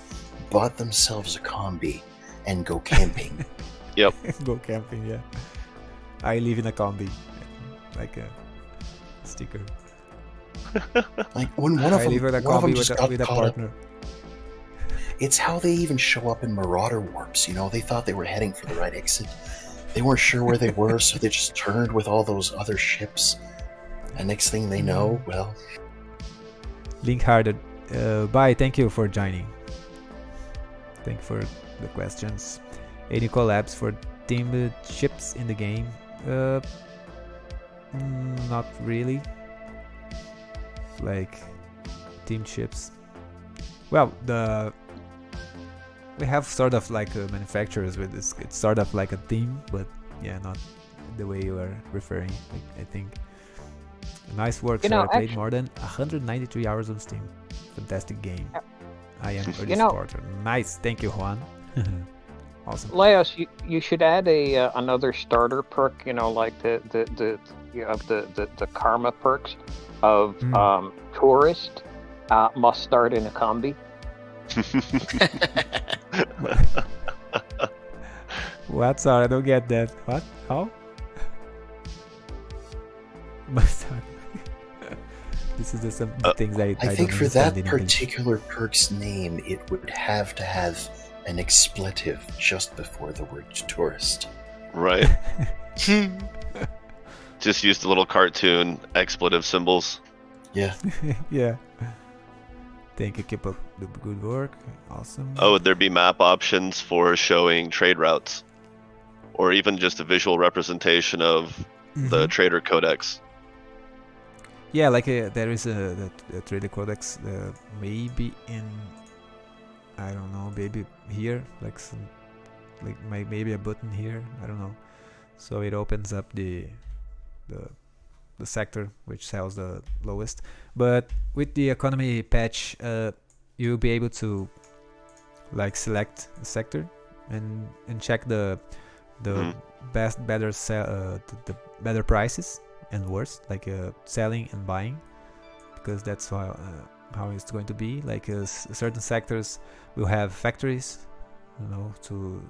bought themselves a combi, and go camping. Yep. Go camping, yeah. I live in a combi, like a sticker. Like when one of I them, live in a one of them combi just with got a caught partner. up. It's how they even show up in Marauder warps. You know, they thought they were heading for the right exit. They weren't sure where they were, so they just turned with all those other ships. And next thing they know, well... Link-hearted, bye, thank you for joining. Thank you for the questions. Any collabs for team ships in the game? Not really. Like, team ships. Well, we have sort of like manufacturers with this. It's sort of like a theme, but yeah, not the way you are referring. Like, I think. Nice work, sir. I played more than 193 hours on Steam. Fantastic game. I am early supporter. Nice, thank you, Juan. Awesome. Laious, you should add another starter perk. You know, like the karma perks of tourist must start in a combi. What? Sorry, I don't get that. What? How? This is some things I think don't for that English. particular perk's name, it would have to have an expletive just before the word tourist. Right. Just use the little cartoon expletive symbols. Yeah. Yeah. Thank you. Keep up the good work. Awesome. Oh, would there be map options for showing trade routes? Or even just a visual representation of the trader codex? Yeah, like there is a trader codex maybe in, I don't know, maybe here, like maybe a button here, I don't know. So it opens up the sector which sells the lowest. But with the economy patch, you'll be able to like select a sector and check the better prices and worse, like selling and buying, because that's how it's going to be. Like certain sectors will have factories, you know, to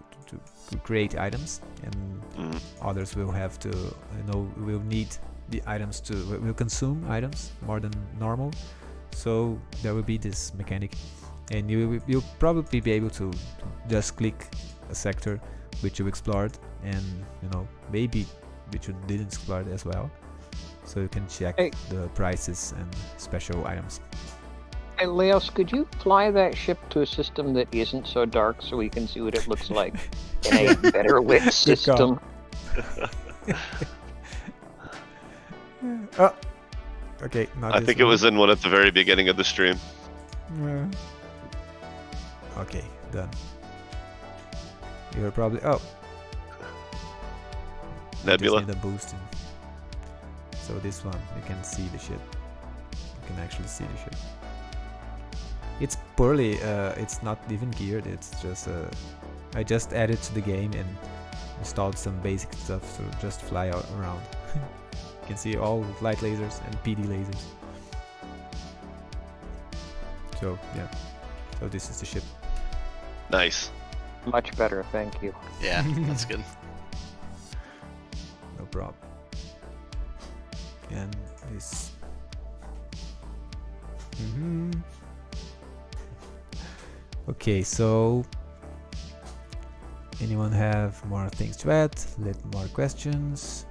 create items, and others will have to, you know, will need the items will consume items more than normal. So there will be this mechanic, and you'll probably be able to just click a sector which you explored, and you know, maybe which you didn't explore as well. So you can check the prices and special items. Hey, Laious, could you fly that ship to a system that isn't so dark so we can see what it looks like in a better lit system? Oh, okay. I think it was in one at the very beginning of the stream. Okay, done. You're probably Nebula. Just need a boost. So this one, you can see the ship. You can actually see the ship. It's poorly. It's not even geared. It's just I just added to the game and installed some basic stuff to just fly around. You can see all light lasers and PD lasers. So yeah. So this is the ship. Nice. Much better, thank you. Yeah, that's good. No problem. And this. Okay, so anyone have more things to add? More questions?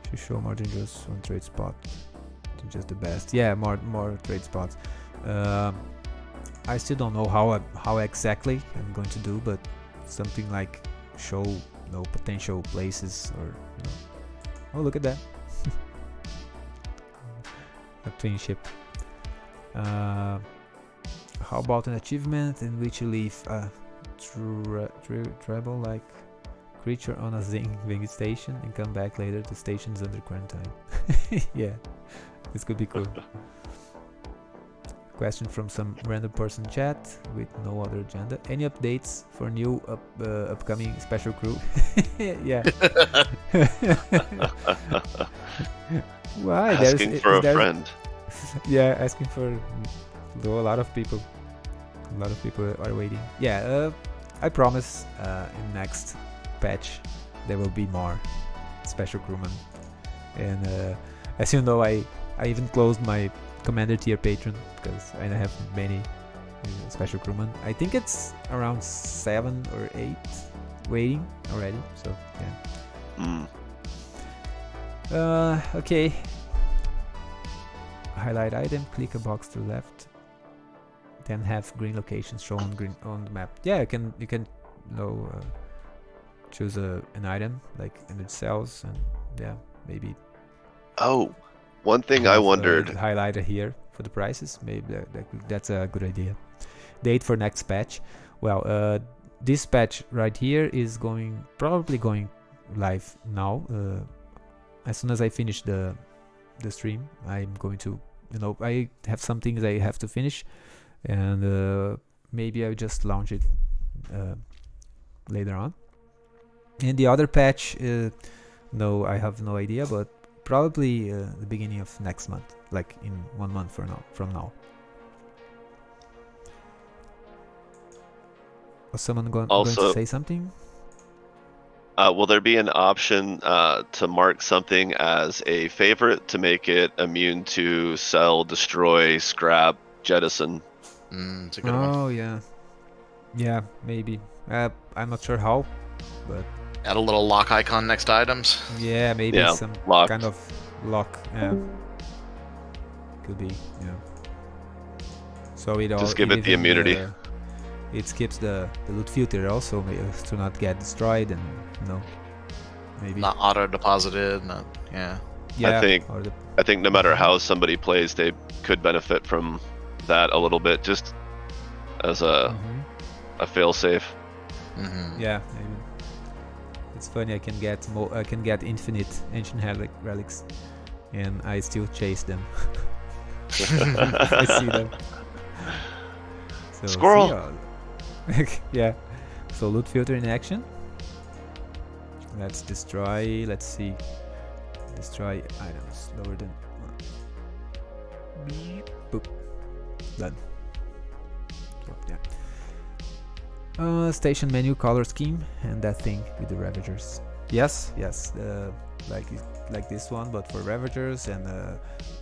Should show more than just one trade spot. Just the best. Yeah, more trade spots. I still don't know how exactly I'm going to do, but something like show potential places or oh, look at that. A twin ship. How about an achievement in which you leave a treble like creature on a winged station and come back later to stations under quarantine? Yeah, this could be cool. Question from some random person chat with no other agenda. Any updates for new upcoming special crew? Yeah. Why? Asking for a friend. Yeah, asking for a lot of people. A lot of people are waiting. Yeah, I promise in next patch there will be more special crewmen. And as you know, I even closed my Commander tier patron because I have many special crewmen. I think it's around 7 or 8 waiting already. So yeah. Okay. Highlight item. Click a box to the left. Then have green locations shown green on the map. Yeah, you can choose an item like in cells and yeah, maybe. Oh. One thing I wondered. Highlighter here for the prices. Maybe that's a good idea. Date for next patch. Well, this patch right here is probably going live now. As soon as I finish the stream, I'm going to, I have some things I have to finish, and maybe I'll just launch it later on. And the other patch, no, I have no idea, but probably the beginning of next month, like in 1 month from now. Was someone going to say something? Will there be an option to mark something as a favorite to make it immune to sell, destroy, scrap, jettison? It's a good one. Oh yeah, yeah, maybe. I'm not sure how, but. Add a little lock icon next to items. Yeah, maybe some locked. kind of lock. Yeah. Could be, So it just give it the immunity. It skips the loot filter also to not get destroyed and maybe not auto deposited. Yeah. I think no matter how somebody plays, they could benefit from that a little bit, just as a fail safe. Yeah, maybe. It's funny. I can get infinite ancient relics, and I still chase them. I see them. So, squirrel. Yeah. So loot filter in action. Let's destroy. Let's see. Destroy items lower than. Boop. Done. So, yeah. Station menu color scheme and that thing with the Ravagers. Yes, like this one, but for Ravagers and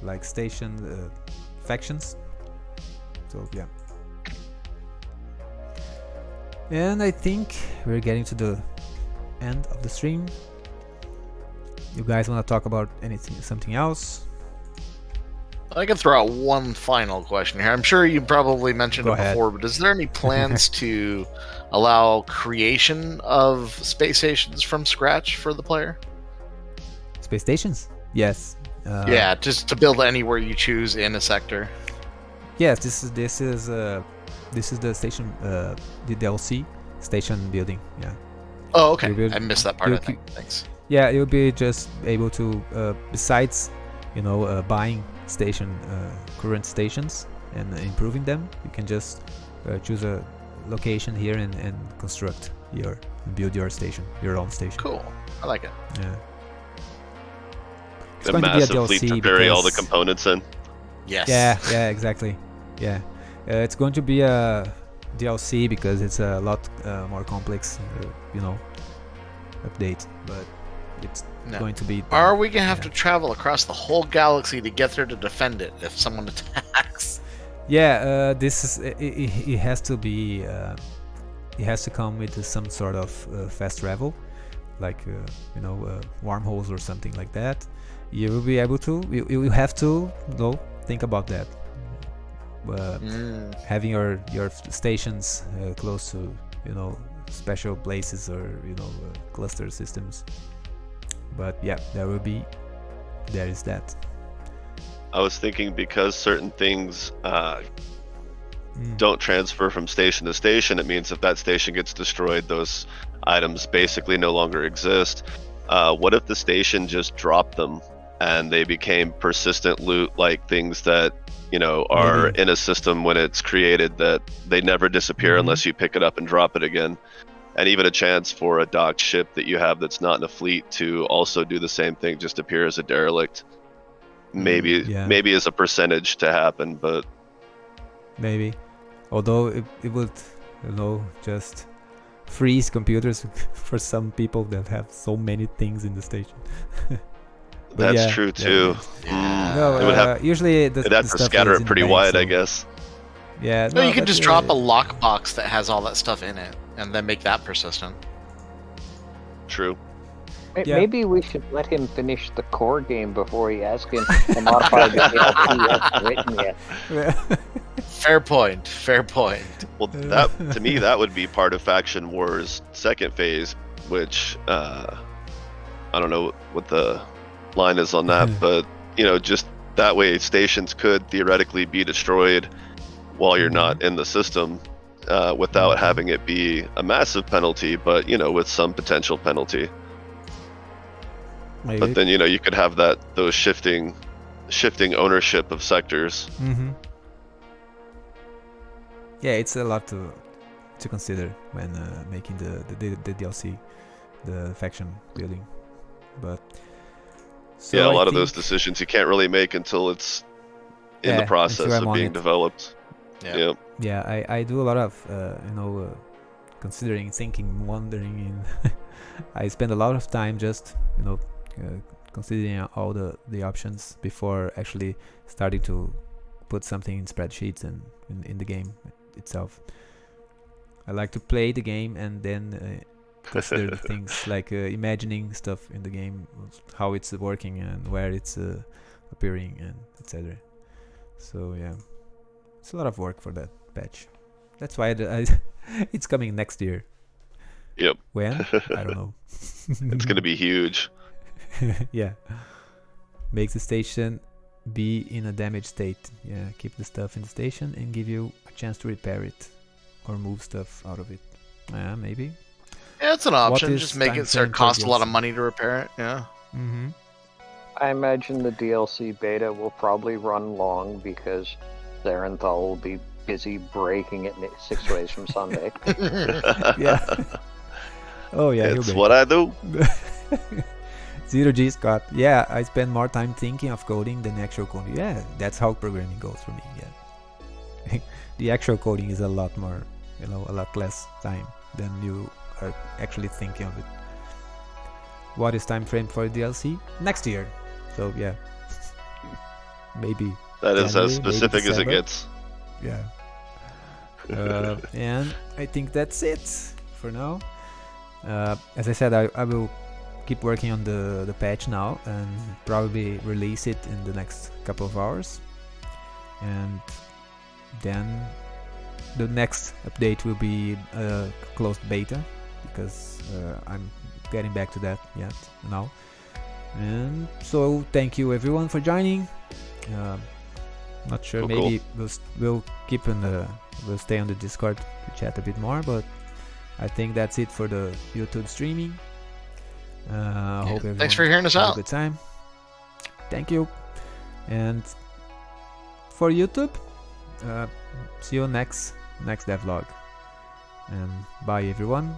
like station factions. So yeah. And I think we're getting to the end of the stream. You guys want to talk about something else? I can throw out one final question here. I'm sure you probably mentioned it before, but is there any plans to allow creation of space stations from scratch for the player? Space stations? Yes. Yeah, just to build anywhere you choose in a sector. Yes, this is the station, the DLC station building. Yeah. Oh, okay. I missed that part. I think. Thanks. Yeah, you'll be just able to, besides, buying current stations and improving them, you can just choose a location here and build your own station. Cool. I like it. Yeah. It's going to be a DLC fleet to bury all the components in. Yes. Yeah, exactly. Yeah. It's going to be a DLC because it's a lot more complex, update, but it's going to be. Are we gonna have to travel across the whole galaxy to get there to defend it if someone attacks? Yeah, this is. It has to be. It has to come with some sort of fast travel, like wormholes or something like that. You will be able to. You have to think about that. having your stations close to special places or cluster systems. But yeah, there is that. I was thinking because certain things don't transfer from station to station, it means if that station gets destroyed, those items basically no longer exist. What if the station just dropped them and they became persistent loot, like things that are in a system when it's created, that they never disappear unless you pick it up and drop it again? And even a chance for a docked ship that you have that's not in a fleet to also do the same thing, just appear as a derelict. Maybe as a percentage to happen, but maybe. Although it would, just freeze computers for some people that have so many things in the station. That's true too. No, usually they'd have to scatter it pretty wide, I guess. Yeah. No, you can just drop a lockbox that has all that stuff in it, and then make that persistent. True. Maybe we should let him finish the core game before he asks him to modify the DLC as written yet. Fair point. Well, to me, that would be part of Faction War's second phase, which I don't know what the line is on that, but just that way stations could theoretically be destroyed while you're not in the system, without having it be a massive penalty, but with some potential penalty. Maybe. But then you could have those shifting ownership of sectors. Yeah, it's a lot to consider when making the DLC, the faction building. But a lot of those decisions you can't really make until it's in the process of being developed. Yeah, I do a lot of considering, thinking, wondering, and I spend a lot of time just considering all the options before actually starting to put something in spreadsheets and in the game itself. I like to play the game and then consider the things, like imagining stuff in the game, how it's working and where it's appearing and etc. So yeah, it's a lot of work for that patch. That's why it's coming next year. Yep. When? I don't know. It's gonna be huge. Yeah. Make the station be in a damaged state. Yeah, keep the stuff in the station and give you a chance to repair it or move stuff out of it. Maybe. Yeah, it's an option. Just make it so it costs a lot of money to repair it. Yeah. I imagine the DLC beta will probably run long because Zarenthal will be busy breaking it 6 ways from Sunday. Yeah. Oh yeah, it's what I do. Zero G Scott. Yeah, I spend more time thinking of coding than actual coding. Yeah, that's how programming goes for me. Yeah. The actual coding is a lot more, a lot less time than you are actually thinking of it. What is time frame for DLC? Next year. So yeah, maybe. That is as specific as it gets. Yeah. And I think that's it for now. As I said, I will keep working on the patch now and probably release it in the next couple of hours. And then the next update will be a closed beta, because I'm getting back to that yet now. And so thank you everyone for joining. Not sure, maybe we'll keep we'll stay on the Discord to chat a bit more, but I think that's it for the YouTube streaming. Hope everyone thanks for hearing us out. Had a good time. Thank you. And for YouTube, see you next devlog. And bye everyone.